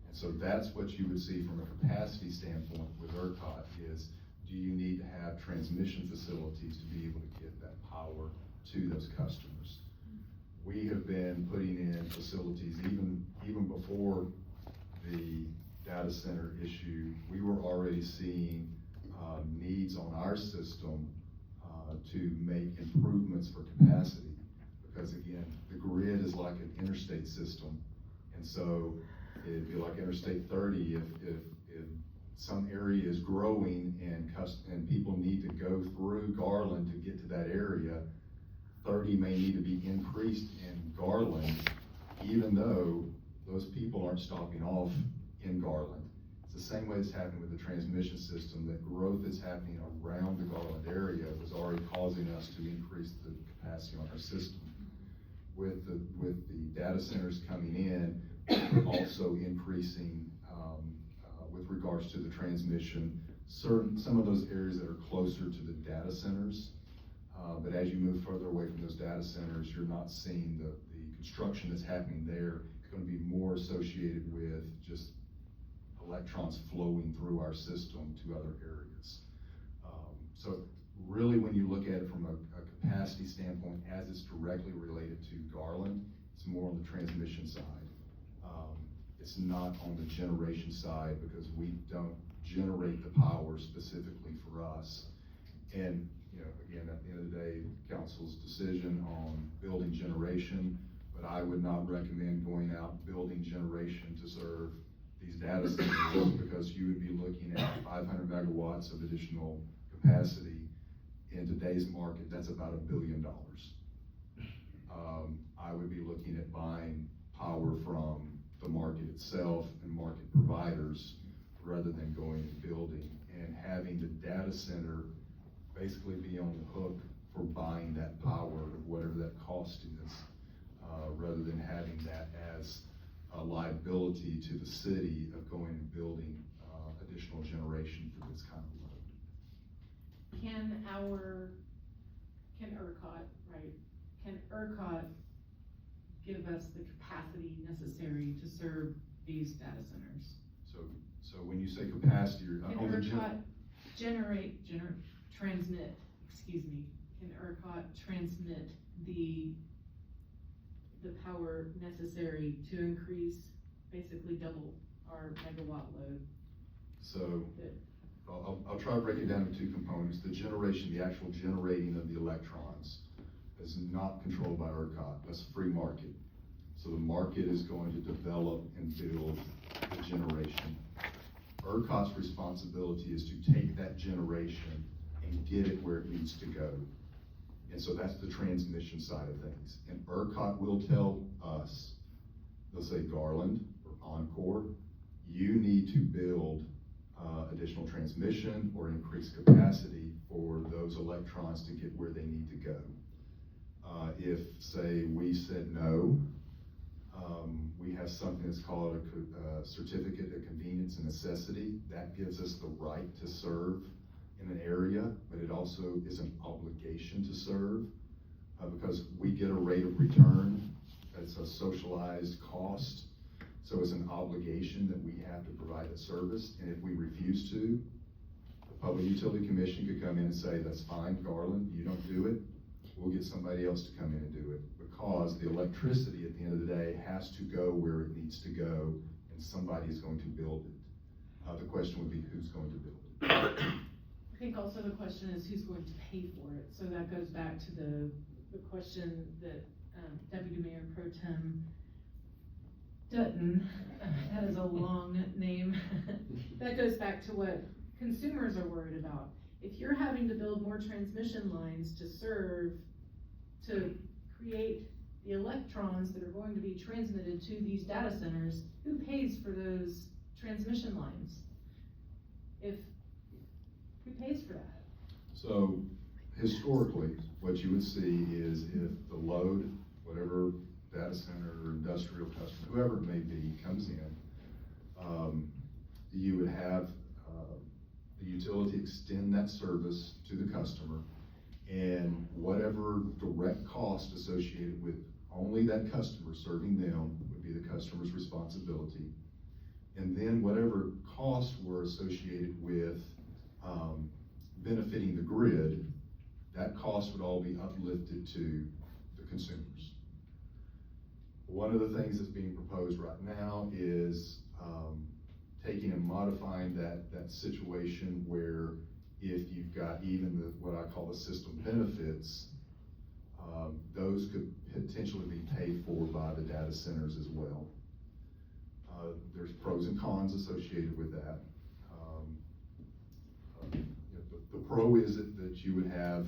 And so that's what you would see from a capacity standpoint with ERCOT is, do you need to have transmission facilities to be able to get that power to those customers? We have been putting in facilities even before the data center issue. We were already seeing needs on our system to make improvements for capacity, because again, the grid is like an interstate system, and so it'd be like Interstate 30 if some area is growing and people need to go through Garland to get to that area. 30 may need to be increased in Garland, even though those people aren't stopping off in Garland. It's the same way it's happening with the transmission system. That growth that's happening around the Garland area was already causing us to increase the capacity on our system. With the data centers coming in, we're also increasing with regards to the transmission. Some of those areas that are closer to the data centers, but as you move further away from those data centers, you're not seeing the construction that's happening there. It's going to be more associated with just electrons flowing through our system to other areas. So really, when you look at it from a capacity standpoint, as it's directly related to Garland, it's more on the transmission side. It's not on the generation side, because we don't generate the power specifically for us. And again, at the end of the day, council's decision on building generation, but I would not recommend going out building generation to serve these data centers, because you would be looking at 500 megawatts of additional capacity. In today's market, that's about $1 billion. I would be looking at buying power from the market itself and market providers, rather than going and building and having the data center basically be on the hook for buying that power, whatever that cost is, rather than having that as a liability to the city of going and building additional generation for this kind of load. Can ERCOT give us the capacity necessary to serve these data centers? So when you say capacity, you're Can on the ERCOT can ERCOT transmit the power necessary to increase, basically double our megawatt load? So I'll try to break it down into two components. The generation, the actual generating of the electrons, is not controlled by ERCOT. That's free market. So the market is going to develop and build the generation. ERCOT's responsibility is to take that generation and get it where it needs to go. And so that's the transmission side of things. And ERCOT will tell us, they'll say, Garland or Encore, you need to build additional transmission or increased capacity for those electrons to get where they need to go. If, say, we said no, we have something that's called a certificate of convenience and necessity. That gives us the right to serve in an area, but it also is an obligation to serve because we get a rate of return. It's a socialized cost. So it's an obligation that we have to provide the service, and if we refuse to, the Public Utility Commission could come in and say, that's fine, Garland, you don't do it, we'll get somebody else to come in and do it, because the electricity at the end of the day has to go where it needs to go, and somebody is going to build it. The question would be, who's going to build it? I think also the question is who's going to pay for it, so that goes back to the question that Deputy Mayor Pro Tem Dutton, that is a long name, that goes back to what consumers are worried about. If you're having to build more transmission lines to create the electrons that are going to be transmitted to these data centers, who pays for those transmission lines? Who pays for that? So historically, what you would see is if the load, whatever data center or industrial customer, whoever it may be, comes in, you would have the utility extend that service to the customer, and whatever direct cost associated with only that customer serving them would be the customer's responsibility. And then whatever costs were associated with benefiting the grid, that cost would all be uplifted to the consumers. One of the things that's being proposed right now is taking and modifying that situation where if you've got even what I call the system benefits, those could potentially be paid for by the data centers as well. There's pros and cons associated with that. The pro is that you would have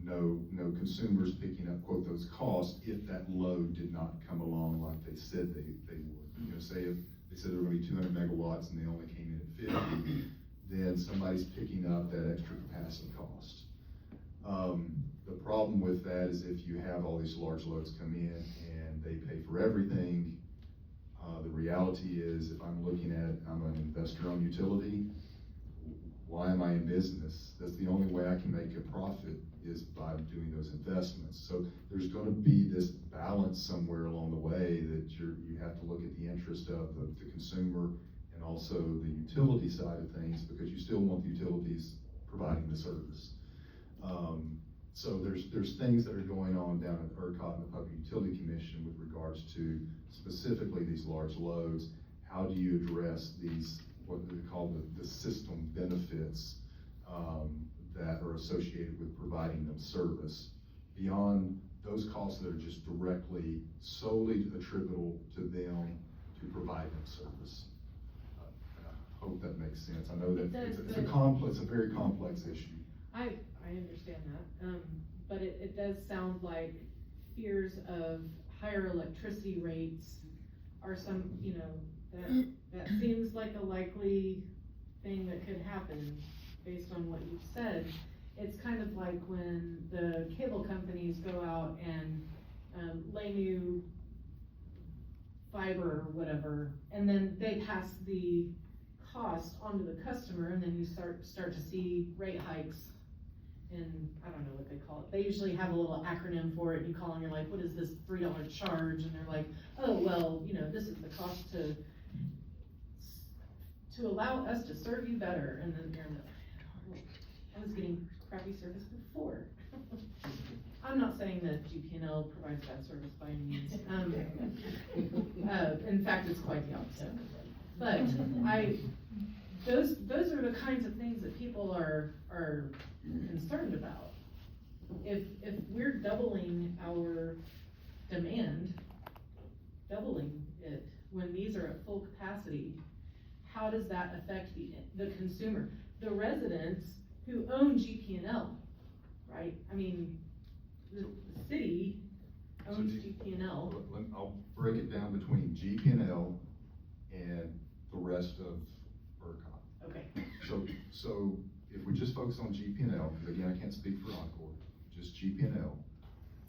no consumers picking up, quote, those costs if that load did not come along like they said they would. You know, say if they said there were going to be 200 megawatts and they only came in at 50, then somebody's picking up that extra capacity cost. The problem with that is if you have all these large loads come in and they pay for everything, the reality is if I'm an investor-owned utility, why am I in business? That's the only way I can make a profit is by doing those investments. So there's going to be this balance somewhere along the way that you have to look at the interest of the consumer and also the utility side of things, because you still want the utilities providing the service. So there's things that are going on down at ERCOT and the Public Utility Commission with regards to specifically these large loads. How do you address these, what they call the system benefits that are associated with providing them service beyond those costs that are just directly, solely attributable to them to provide them service? I hope that makes sense. I know that it's a very complex issue. I understand that, but it does sound like fears of higher electricity rates are some, that seems like a likely thing that could happen based on what you've said. It's kind of like when the cable companies go out and lay new fiber or whatever, and then they pass the cost onto the customer, and then you start to see rate hikes. And I don't know what they call it. They usually have a little acronym for it. You call and you're like, what is this $3 charge? And they're like, oh, well, this is the cost to allow us to serve you better. And then you're like, I was getting crappy service before. I'm not saying that GP&L provides bad service by any means. In fact, it's quite the opposite. But those are the kinds of things that people are concerned about. If we're doubling our demand, doubling it when these are at full capacity, how does that affect the consumer? The residents who own GP&L, right? I mean, the city owns GP&L. I'll break it down between GP&L and the rest of ERCOT. Okay. So if we just focus on GP&L, because again, I can't speak for Encore, just GP&L,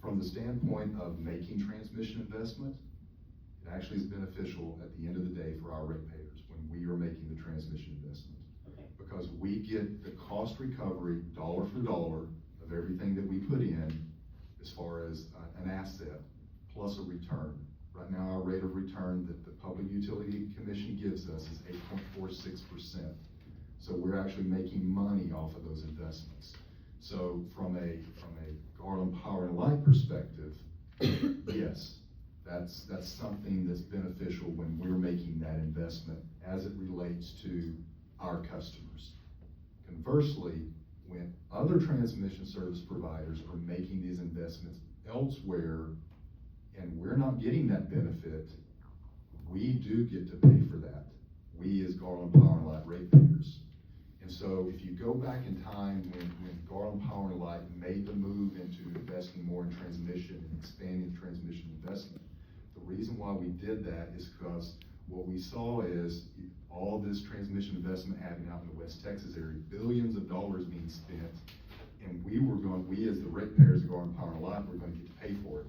from the standpoint of making transmission investment, it actually is beneficial at the end of the day for our ratepayers when we are making the transmission investment. Okay. Because we get the cost recovery dollar for dollar of everything that we put in as far as an asset plus a return. Right now, our rate of return that the Public Utility Commission gives us is 8.46%. So we're actually making money off of those investments. So from a Garland Power and Light perspective, yes, that's something that's beneficial when we're making that investment as it relates to our customers. Conversely, when other transmission service providers are making these investments elsewhere and we're not getting that benefit, we do get to pay for that. We as Garland Power and Light ratepayers. And so if you go back in time when Garland Power and Light made the move into investing more in transmission and expanding transmission investment, the reason why we did that is because what we saw is all this transmission investment happening out in the West Texas area, billions of dollars being spent, and we as the ratepayers of Garland Power and Light, were going to get to pay for it.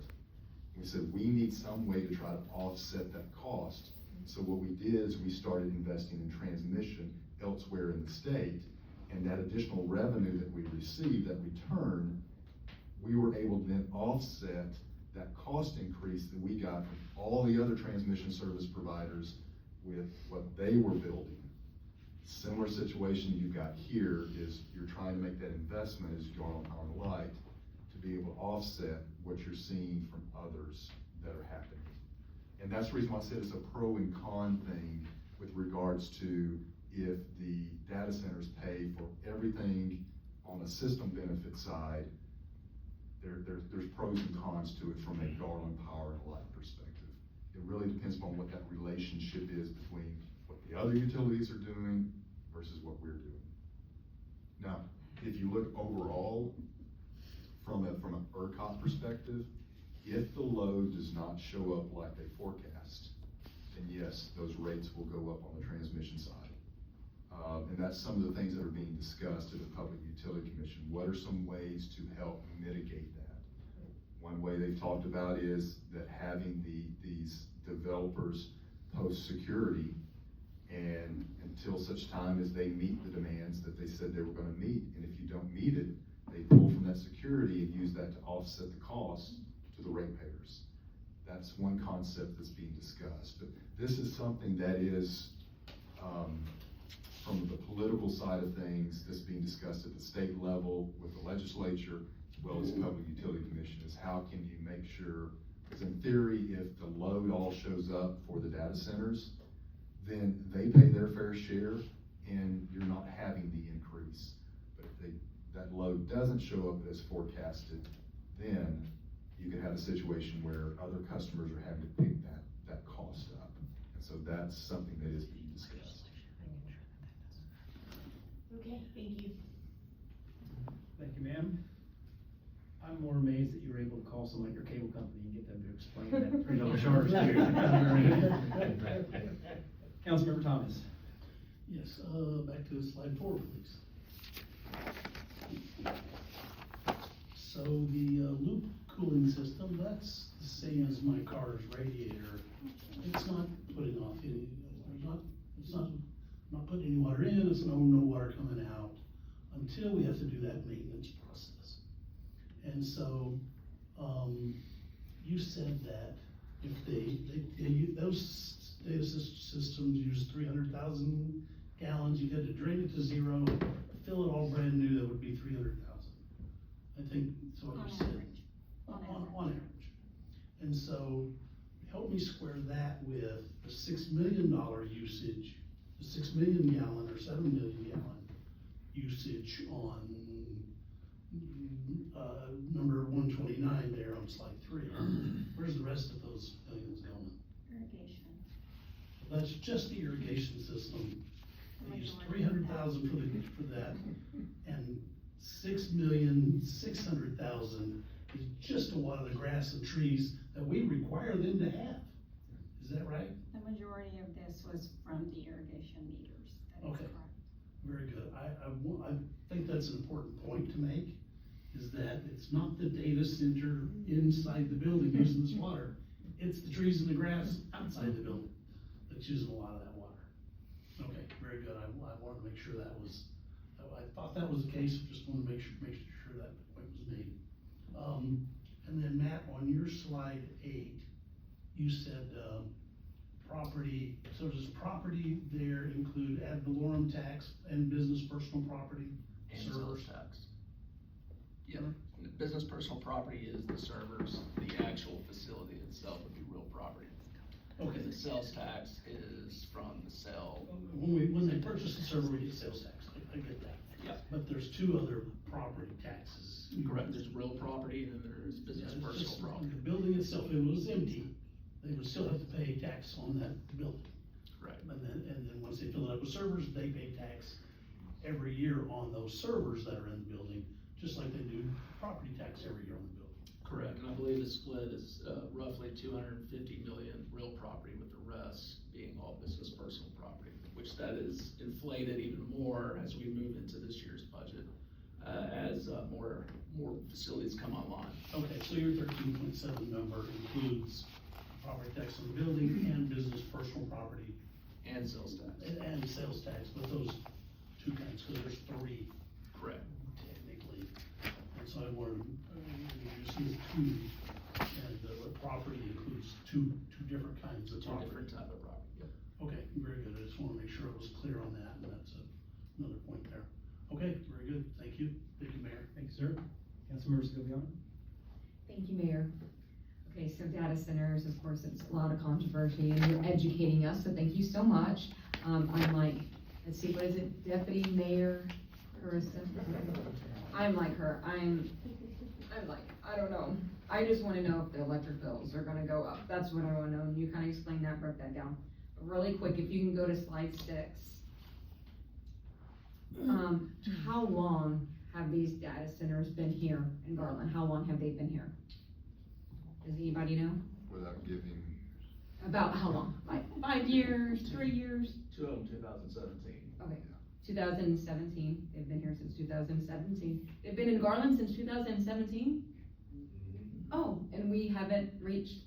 We said we need some way to try to offset that cost. So what we did is we started investing in transmission elsewhere in the state, and that additional revenue that we received, that return, we were able to then offset that cost increase that we got from all the other transmission service providers with what they were building. Similar situation you've got here is you're trying to make that investment as Garland Power and Light to be able to offset what you're seeing from others that are happening. And that's the reason why I said it's a pro and con thing with regards to if the data centers pay for everything on a system benefit side, there's pros and cons to it from a Garland Power and Light perspective. It really depends upon what that relationship is between what the other utilities are doing versus what we're doing. Now, if you look overall from an ERCOT perspective, if the load does not show up like they forecast, then yes, those rates will go up on the transmission side. And that's some of the things that are being discussed at the Public Utility Commission. What are some ways to help mitigate that? One way they've talked about is that having these developers post security, and until such time as they meet the demands that they said they were going to meet, and if you don't meet it, they pull from that security and use that to offset the cost to the ratepayers. That's one concept that's being discussed. But this is something that is, from the political side of things, that's being discussed at the state level with the legislature, as well as the Public Utility Commission, is how can you make sure, because in theory, if the load all shows up for the data centers, then they pay their fair share and you're not having the increase. But if that load doesn't show up as forecasted, then you could have a situation where other customers are having to pick that cost up. And so that's something that is being discussed. Okay, thank you. Thank you, ma'am. I'm more amazed that you were able to call someone at your cable company and get them to explain that $3 charge to you. Councilmember Thomas. Yes, back to slide 4, please. So the loop cooling system, that's the same as my car's radiator. It's not putting off any, it's not putting any water in, it's no water coming out until we have to do that maintenance process. And so, you said that if those data systems use 300,000 gallons, you had to drain it to zero, fill it all brand new, that would be 300,000. I think that's what you said. On average. And so, help me square that with the $6 million usage, the 6 million gallon or 7 million gallon usage on number 129 there on slide 3. Where's the rest of those millions going? Irrigation. That's just the irrigation system. They use 300,000 for that, and 6,600,000 is just to water the grass and trees that we require them to have. Is that right? The majority of this was from the irrigation meters. That is Okay. correct. Very good. I think that's an important point to make, is that it's not the data center inside the building using this water. It's the trees and the grass outside the building that's using a lot of that water. Okay, very good. I wanted to make sure that was, I thought that was the case, just wanted to make sure that point was made. And then Matt, on your slide 8, you said, property, so does property there include ad valorem tax and business personal property? And sales tax. Yep, business personal property is the servers, the actual facility itself would be real property. Okay. And the sales tax is from the sale. When they purchase the server, we get sales tax, I get that. Yeah. But there's 2 other property taxes. Correct, there's real property and then there's business Yeah, it's personal just property. The building itself, if it was empty, they would still have to pay tax on that building. Right. And then once they fill it up with servers, they pay tax every year on those servers that are in the building, just like they do property tax every year on the building. Correct, and I believe the split is, roughly 250 million real property with the rest being all business personal property, which that is inflated even more as we move into this year's budget, as, more facilities come online. Okay, so your 13.7 number includes property tax on the building and business personal property And sales tax. and sales tax, but those 2 kinds, because there's 3 Correct. technically. And so I wanted, you see the 2, and the property includes two different kinds of Two property. different type of property, yep. Okay, very good, I just wanna make sure it was clear on that, and that's another point there. Okay, very good, thank you, Mayor. Thank you, sir. Councilmember Sylveon? Thank you, Mayor. Okay, so data centers, of course, it's a lot of controversy, and you're educating us, so thank you so much. I'm like, let's see, what is it, Deputy Mayor Carissa? I'm like her, I'm like, I don't know. I just wanna know if the electric bills are gonna go up, that's what I wanna know, and you kinda explained that, broke that down. Really quick, if you can go to slide 6. How long have these data centers been here in Garland? How long have they been here? Does anybody know? Without giving, About how long? Like 5 years, 3 years? 2017. Okay, 2017. They've been here since 2017. They've been in Garland since 2017? Oh, and we haven't reached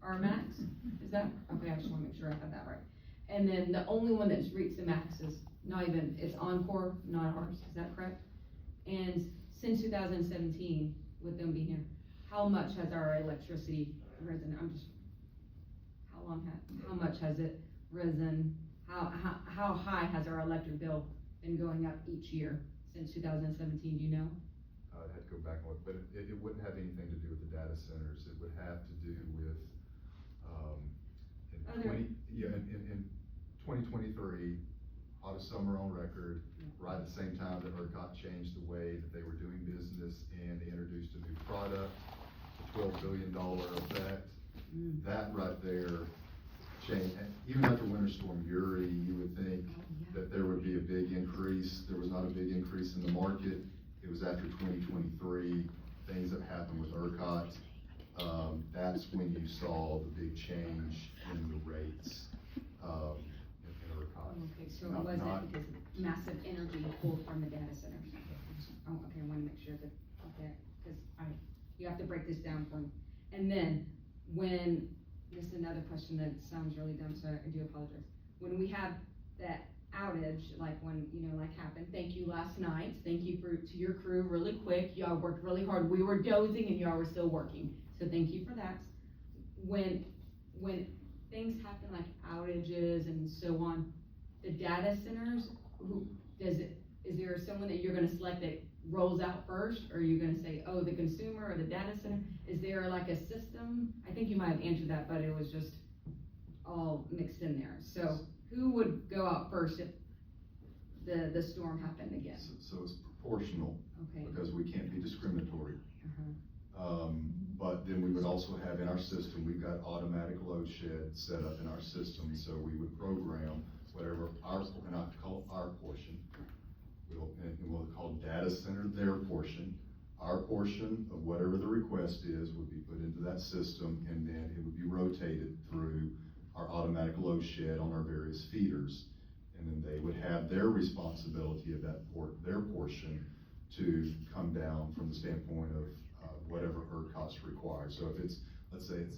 our max? Is that, okay, I just wanna make sure I have that right. And then the only one that's reached the max is not even, it's Encore, not ours, is that correct? And since 2017, with them being here, how much has our electricity risen? How much has it risen? How high has our electric bill been going up each year since 2017, do you know? I'd have to go back and look, but it wouldn't have anything to do with the data centers, it would have to do with, in 2023, hottest summer on record, right at the same time that ERCOT changed the way that they were doing business, and they introduced a new product, a $12 billion effect. That right there changed, and even after Winter Storm Uri, you would think that there would be a big increase. There was not a big increase in the market. It was after 2023, things that happened with ERCOT. That's when you saw the big change in the rates, in ERCOT. Okay, so it Not- wasn't not- because of massive energy pulled from the data centers. Oh, okay, I wanna make sure that, okay, cause you have to break this down for me. And then, this is another question that sounds really dumb, so I do apologize. When we have that outage, like when, like happened, thank you last night, thank you to your crew, really quick, y'all worked really hard, we were dozing and y'all were still working, so thank you for that. When things happen like outages and so on, the data centers, is there someone that you're gonna select that rolls out first, or are you gonna say, oh, the consumer or the data center? Is there like a system? I think you might have answered that, but it was just all mixed in there. So who would go out first if the storm happened again? So it's proportional, Okay. because we can't be discriminatory. Uh-huh. But then we would also have in our system, we've got automatic load shed set up in our system, so we would program whatever and I call our portion, we'll call data center their portion. Our portion of whatever the request is would be put into that system, and then it would be rotated through our automatic load shed on our various feeders. And then they would have their responsibility of their portion to come down from the standpoint of, whatever ERCOT's required. So if it's, let's say it's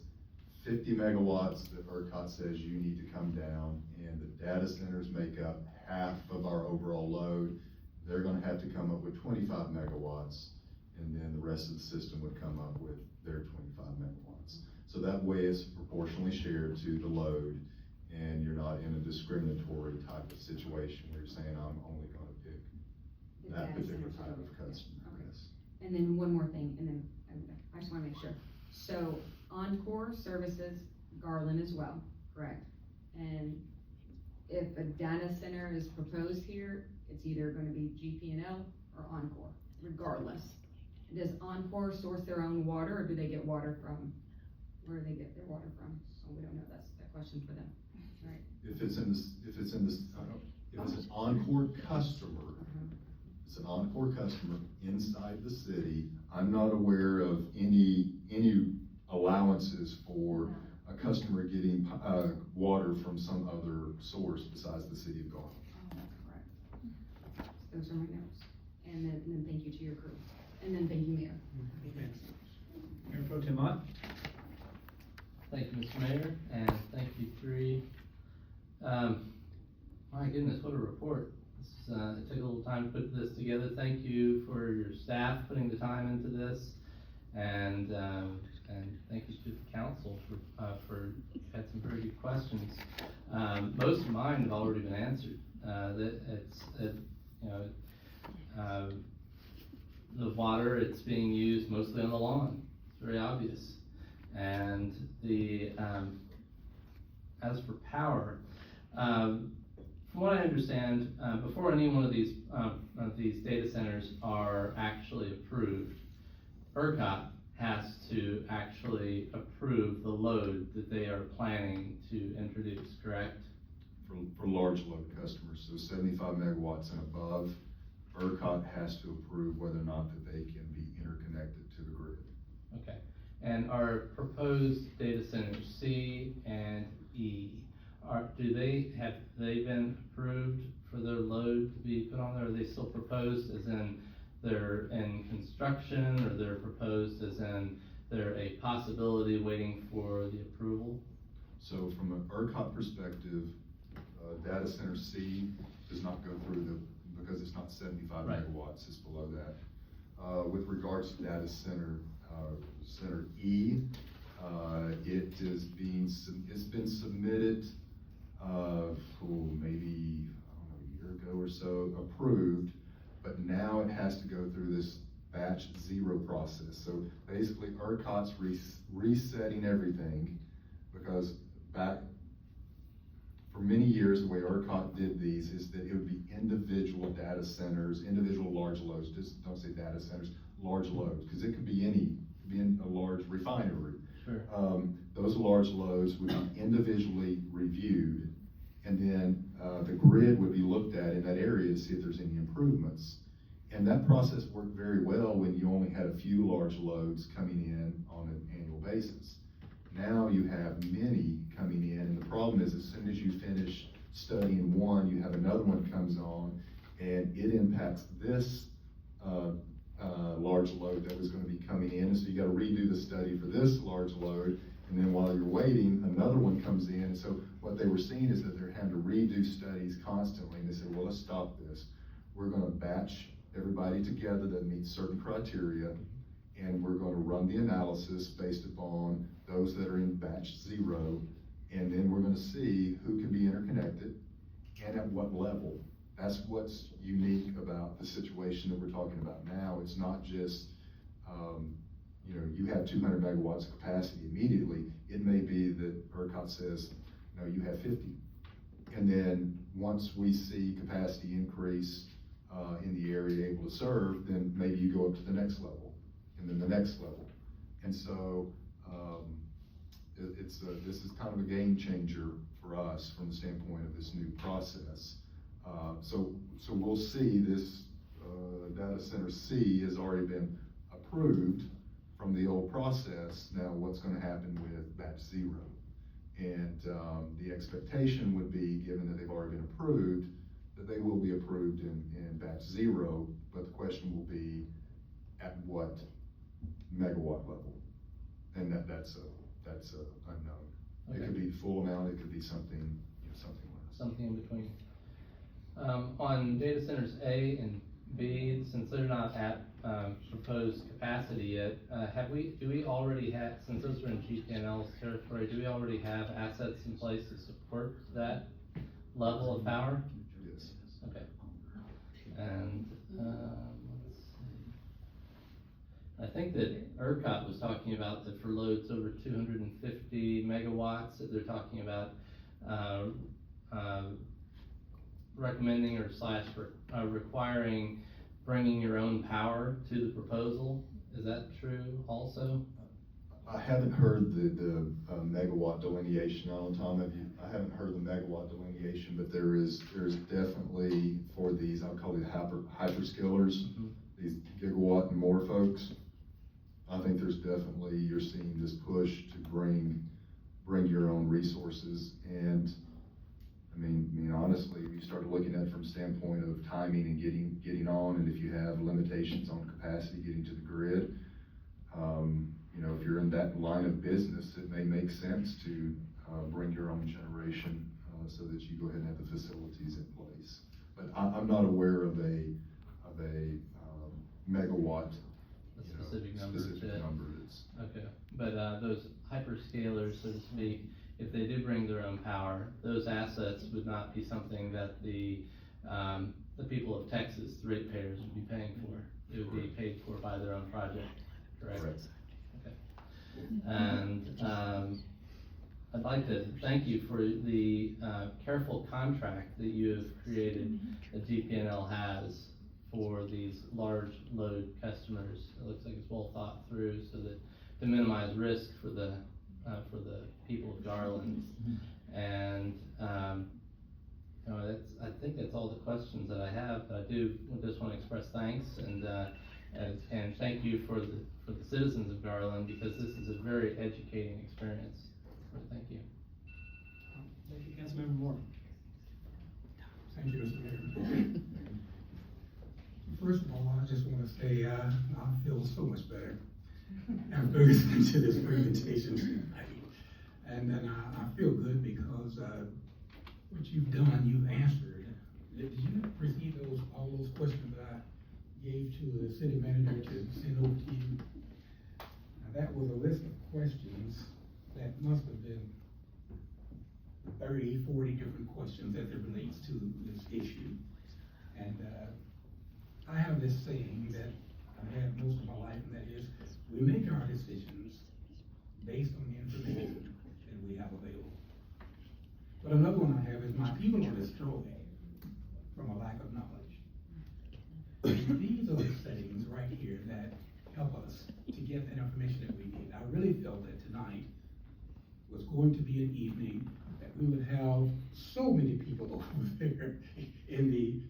50 megawatts that ERCOT says you need to come down, and the data centers make up half of our overall load, they're gonna have to come up with 25 megawatts, and then the rest of the system would come up with their 25 megawatts. So that way it's proportionally shared to the load, and you're not in a discriminatory type of situation where you're saying, I'm only gonna pick The that data particular centers. type of customer, Okay. yes. And then one more thing, and then I just wanna make sure. So Encore services Garland as well, correct? And if a data center is proposed here, it's either gonna be GP&L or Encore, regardless. Does Encore source their own water, or do they get water from, where do they get their water from? Oh, we don't know, that's a question for them, right? If it's in this, if it's an Encore customer, it's an Encore customer inside the city, I'm not aware of any allowances for a customer getting, water from some other source besides the city of Garland. Oh, correct. Those are my notes. And then thank you to your crew. And then thank you, Mayor. Mayor Pro Tem Ott? Thank you, Mr. Mayor, and thank you, three. My goodness, what a report. It took a little time to put this together. Thank you for your staff putting the time into this, and thank you to the council for you had some very good questions. Most of mine have already been answered. The water, it's being used mostly on the lawn. It's very obvious. And as for power, from what I understand, before any one of these data centers are actually approved, ERCOT has to actually approve the load that they are planning to introduce, correct? For large load customers, so 75 megawatts and above, ERCOT has to approve whether or not that they can be interconnected to the grid. Okay. And our proposed data centers C and E, have they been approved for their load to be put on there? Are they still proposed as in they're in construction, or they're proposed as in they're a possibility waiting for the approval? So from an ERCOT perspective, data center C does not go through because it's not 75 Right. megawatts, it's below that. With regards to data center, center E, it's been submitted, maybe, I don't know, a year ago or so, approved, but now it has to go through this batch zero process. So basically ERCOT's resetting everything, because back, for many years, the way ERCOT did these is that it would be individual data centers, individual large loads, just don't say data centers, large loads, because it could be in a large refinery. Sure. Those large loads would be individually reviewed, and then the grid would be looked at in that area to see if there's any improvements. And that process worked very well when you only had a few large loads coming in on an annual basis. Now you have many coming in, and the problem is as soon as you finish studying one, you have another one comes on, and it impacts this large load that was going to be coming in, and so you got to redo the study for this large load, and then while you're waiting, another one comes in. And so what they were seeing is that they're having to redo studies constantly, and they said, well, let's stop this. We're going to batch everybody together that meets certain criteria, and we're going to run the analysis based upon those that are in batch zero, and then we're going to see who can be interconnected and at what level. That's what's unique about the situation that we're talking about now. It's not just, you have 200 megawatts of capacity immediately. It may be that ERCOT says, no, you have 50. And then once we see capacity increase in the area able to serve, then maybe you go up to the next level, and then the next level. And so this is kind of a game changer for us from the standpoint of this new process. So we'll see this data center C has already been approved from the old process. Now what's going to happen with batch zero? And, the expectation would be, given that they've already been approved, that they will be approved in batch 0, but the question will be at what megawatt level? And that's a unknown. It Okay. could be the full amount, it could be something, something less. Something in between. On data centers A and B, since they're not at, proposed capacity yet, do we already have, since those are in GPNL's territory, do we already have assets in place to support that level of power? Yes. Okay. And, let's see. I think that ERCOT was talking about that for loads over 250 megawatts, that they're talking about, recommending or requiring bringing your own power to the proposal. Is that true also? I haven't heard the megawatt delineation on Tom. I haven't heard the megawatt delineation, but there's definitely for these, I'll call it hyperscalers, these gigawatt and more folks. I think there's definitely, you're seeing this push to bring your own resources. And I mean, honestly, we started looking at it from standpoint of timing and getting on, and if you have limitations on capacity getting to the grid, if you're in that line of business, it may make sense to bring your own generation so that you go ahead and have the facilities in place. But I'm not aware of a megawatt. Specific number. Specific number is. Okay, but those hyperscalers, so to speak, if they do bring their own power, those assets would not be something that the people of Texas, the ratepayers, would be paying for. It would be paid for by their own project, correct? Correct. Okay. And I'd like to thank you for the careful contract that you have created, that GPNL has for these large load customers. It looks like it's well thought through so that to minimize risk for the people of Garland. And I think that's all the questions that I have. But I do just want to express thanks and thank you for the citizens of Garland, because this is a very educating experience. So thank you. Thank you, Councilmember Moore. Thank you, Mr. Mayor. First of all, I just want to say I feel so much better after listening to this presentation tonight. And then I feel good because what you've done, you've answered. Did you receive all those questions that I gave to the city manager to send over to you? Now, that was a list of questions that must have been 30, 40 different questions as it relates to this issue. And I have this saying that I've had most of my life, and that is, we make our decisions based on the information that we have available. But another one I have is, my people are destroyed from a lack of knowledge. These are the settings right here that help us to get that information that we need. I really felt that tonight was going to be an evening that we would have so many people over there in the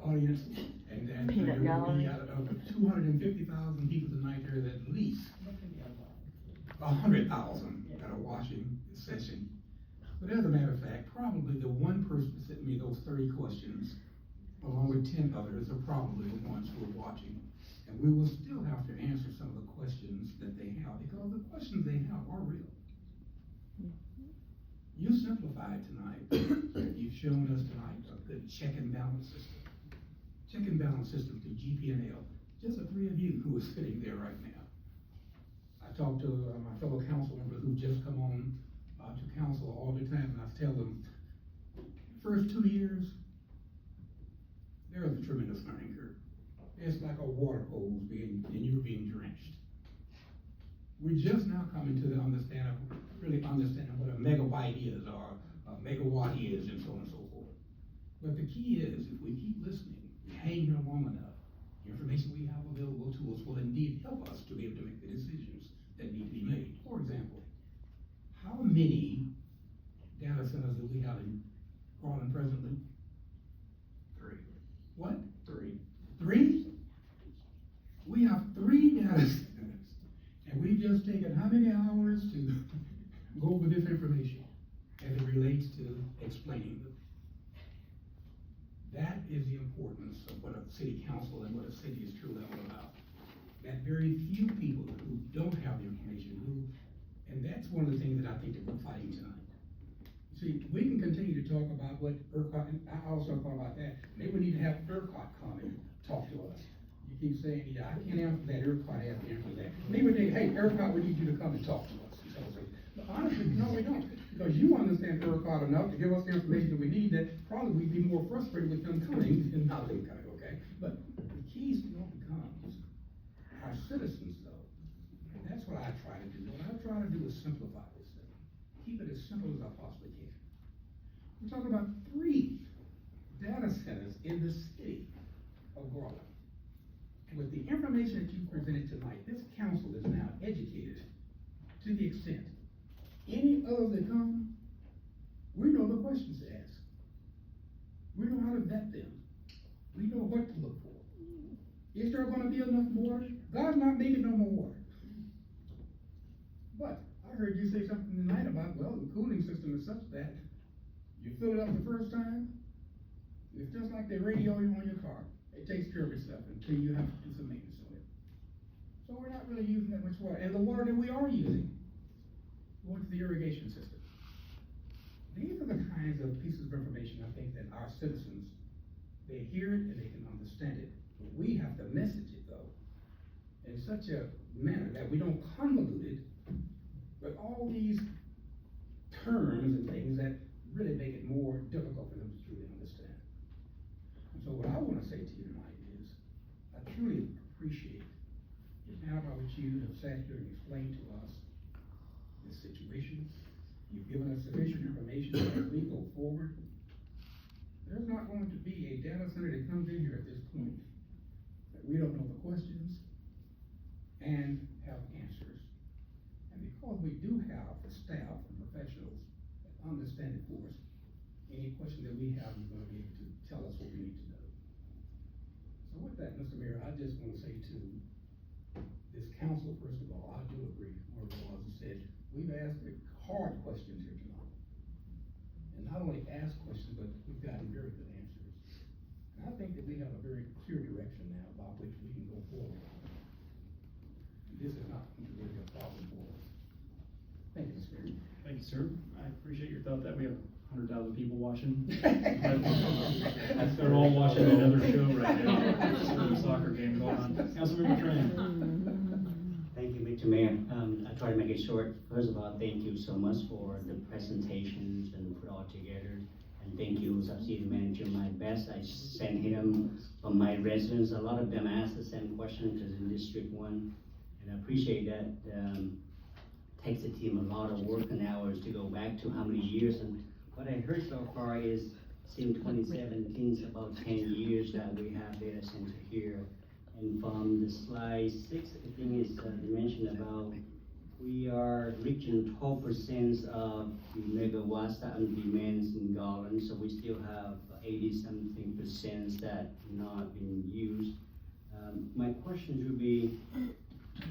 audience, and there would be out of 250,000 people tonight, there's at least 100,000 that are watching the session. But as a matter of fact, probably the one person that sent me those 30 questions, along with 10 others, are probably the ones who are watching. And we will still have to answer some of the questions that they have, because the questions they have are real. You simplified tonight. You've shown us tonight a good check and balance system. Check and balance system through GPNL. Just the three of you who are sitting there right now. I talk to my fellow council members who just come on to council all the time, and I tell them, first 2 years, there is a tremendous learning curve. It's like a water hose and you're being drenched. We're just now coming to really understanding what a megabyte is, or a megawatt is, and so on and so forth. But the key is, if we keep listening, we hang here long enough, the information we have available to us will indeed help us to be able to make the decisions that need to be made. For example, how many data centers do we have in Garland presently? 3. What? 3. 3? We have 3 data centers. And we've just taken how many hours to what a city council and what a city is truly all about. That very few people who don't have the information, and that's one of the things that I think that we're fighting tonight. See, we can continue to talk about what ERCOT, and I also thought about that, maybe we need to have ERCOT come and talk to us. You keep saying, yeah, I can't answer that, ERCOT has to answer that. Maybe we think, hey, ERCOT, we need you to come and talk to us. But honestly, no, we don't, because you understand ERCOT enough to give us the information that we need, that probably we'd be more frustrated with them coming than not them coming, okay? But the keys to what becomes our citizens, though, and that's what I try to do. What I try to do is simplify this thing, keep it as simple as I possibly can. We're talking about 3 data centers in the city of Garland. And with the information that you presented tonight, this council is now educated to the extent any others that come, we know the questions to ask. We know how to vet them. We know what to look for. Is there gonna be enough water? God's not making no more water. But I heard you say something tonight about, well, the cooling system is such that you fill it up the first time, it's just like the radio on your car. It takes care of itself until you have to do some maintenance on it. So we're not really using that much water. And the water that we are using, going to the irrigation system. These are the kinds of pieces of information I think that our citizens, they hear it and they can understand it. But we have to message it though, in such a manner that we don't convolute it with all these terms and things that really make it more difficult for them to truly understand. And so what I want to say to you tonight is, I truly appreciate the manner by which you have sat here and explained to us this situation. You've given us sufficient information as we go forward. There's not going to be a data center that comes in here at this point that we don't know the questions and have answers. And because we do have the staff and professionals that understand it for us, any question that we have, you're going to be able to tell us what we need to know. So with that, Mr. Mayor, I just want to say to this council, first of all, I do agree, or as you said, we've asked hard questions here tonight. And not only asked questions, but we've gotten very good answers. And I think that we have a very clear direction now about which we can go forward. And this is not going to be a problem for us. Thank you, Mr. Mayor. Thank you, sir. I appreciate your thought that we have 100,000 people watching. They're all watching another show right now. There's a soccer game going on. Councilmember Tran. Thank you, Mr. Mayor. I try to make it short. First of all, thank you so much for the presentations and put all together. And thank you, Subsidy Manager. My best I sent him from my residents. A lot of them asked the same question because in District 1. And I appreciate that. Takes the team a lot of work and hours to go back to how many years. And what I heard so far is, since 2017, it's about 10 years that we have data center here. And from the slide 6, I think it's mentioned about we are reaching 12% of the megawatts that on demands in Garland, so we still have 80-something% that not being used. My question would be,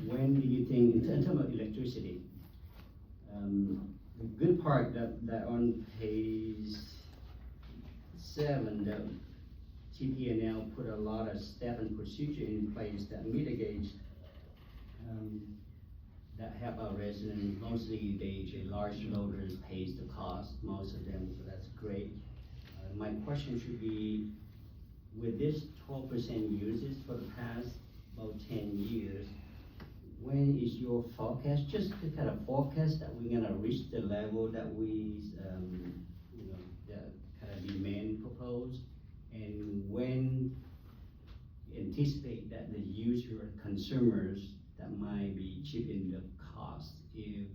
when do you think, in terms of electricity, the good part that on page 7, that GP&L put a lot of step and procedure in place that mitigates, that help our residents. Mostly the large loaders pays the cost, most of them, so that's great. My question should be, with this 12% uses for the past about 10 years, when is your forecast, just to kind of forecast that we're gonna reach the level that we, the kind of demand proposed? And when anticipate that the user consumers that might be chipping the cost, if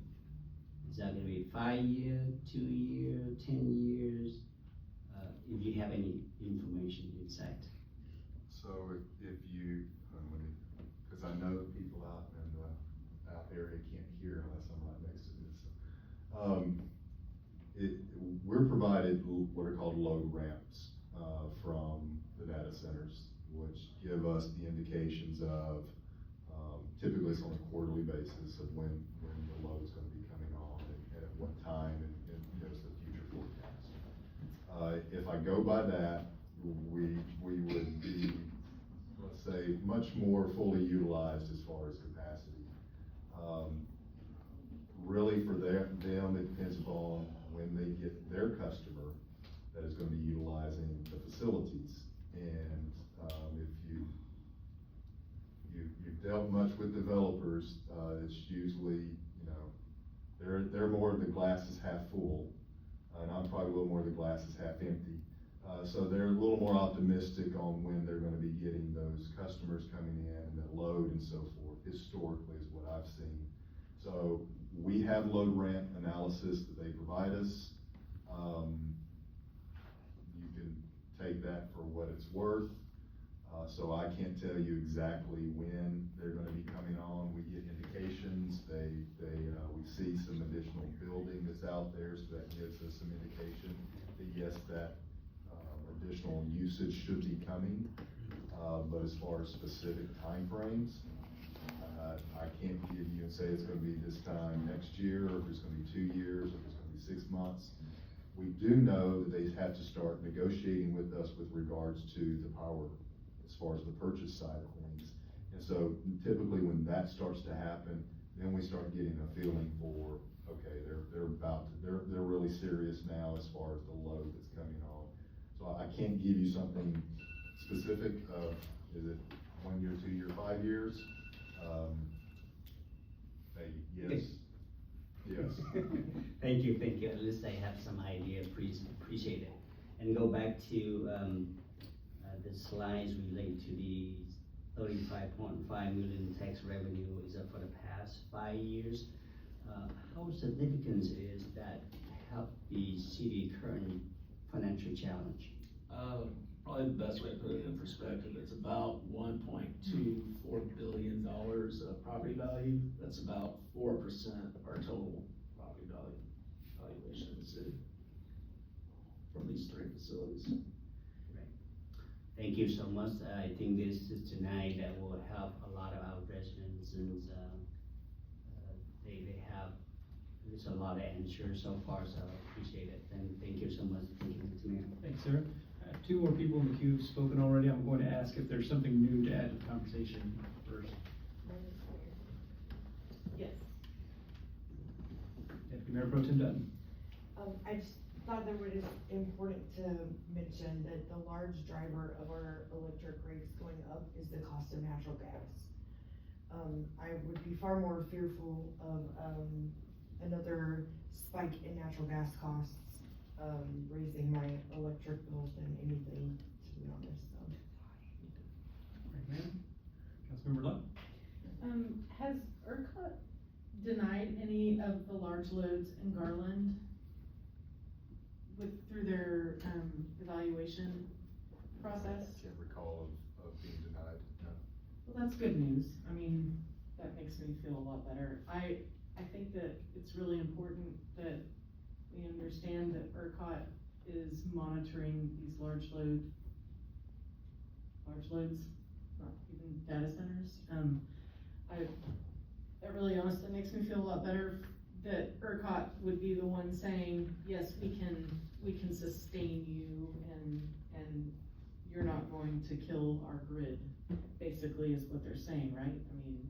is that gonna be 5 year, 2 year, 10 years? If you have any information insight. So if you, because I know people out in the area can't hear unless I'm right next to this. We're provided what are called load ramps from the data centers, which give us the indications of, typically it's on a quarterly basis of when the load is going to be coming on and at what time, and gives the future forecast. If I go by that, we would be say, much more fully utilized as far as capacity. Really for them, it depends upon when they get their customer that is gonna be utilizing the facilities. And, if you've dealt much with developers, it's usually, they're more the glass is half full, and I'm probably a little more the glass is half empty. So they're a little more optimistic on when they're gonna be getting those customers coming in and the load and so forth, historically is what I've seen. So we have load rent analysis that they provide us. You can take that for what it's worth. So I can't tell you exactly when they're gonna be coming on. We get indications, we see some additional building that's out there, so that gives us some indication that yes, that additional usage should be coming. But as far as specific timeframes, I can't give you and say it's gonna be this time next year, or if it's gonna be 2 years, or if it's gonna be 6 months. We do know that they have to start negotiating with us with regards to the power, as far as the purchase side of things. And so typically when that starts to happen, then we start getting a feeling for, okay, they're really serious now as far as the load that's coming on. So I can't give you something specific of, is it 1 year, 2 year, 5 years? Yes. Yes. Thank you, at least I have some idea, appreciate it. And go back to, the slides related to the 35.5 million tax revenue is up for the past 5 years. How significant is that help the city current financial challenge? Probably the best way to put it in perspective, it's about $1.24 billion of property value. That's about 4% of our total property valuation in the city from these 3 facilities. Thank you so much. I think this is tonight that will help a lot of our residents, and they have, there's a lot of answers so far, so I appreciate it. And thank you so much. Thank you, Mr. Mayor. Thanks, sir. 2 more people in the queue have spoken already. I'm going to ask if there's something new to add to the conversation first. Yes. Deputy Mayor Pro Tem Dutton. I just thought that it was important to mention that the large driver of our electric rates going up is the cost of natural gas. I would be far more fearful of, another spike in natural gas costs, raising my electric bill than anything, to be honest, so. Right, ma'am. Councilmember Love. Has ERCOT denied any of the large loads in Garland through their, evaluation process? Can't recall of being denied, no. Well, that's good news. I mean, that makes me feel a lot better. I think that it's really important that we understand that ERCOT is monitoring these large loads, not even data centers. That really honestly makes me feel a lot better that ERCOT would be the one saying, yes, we can sustain you and you're not going to kill our grid, basically is what they're saying, right? I mean,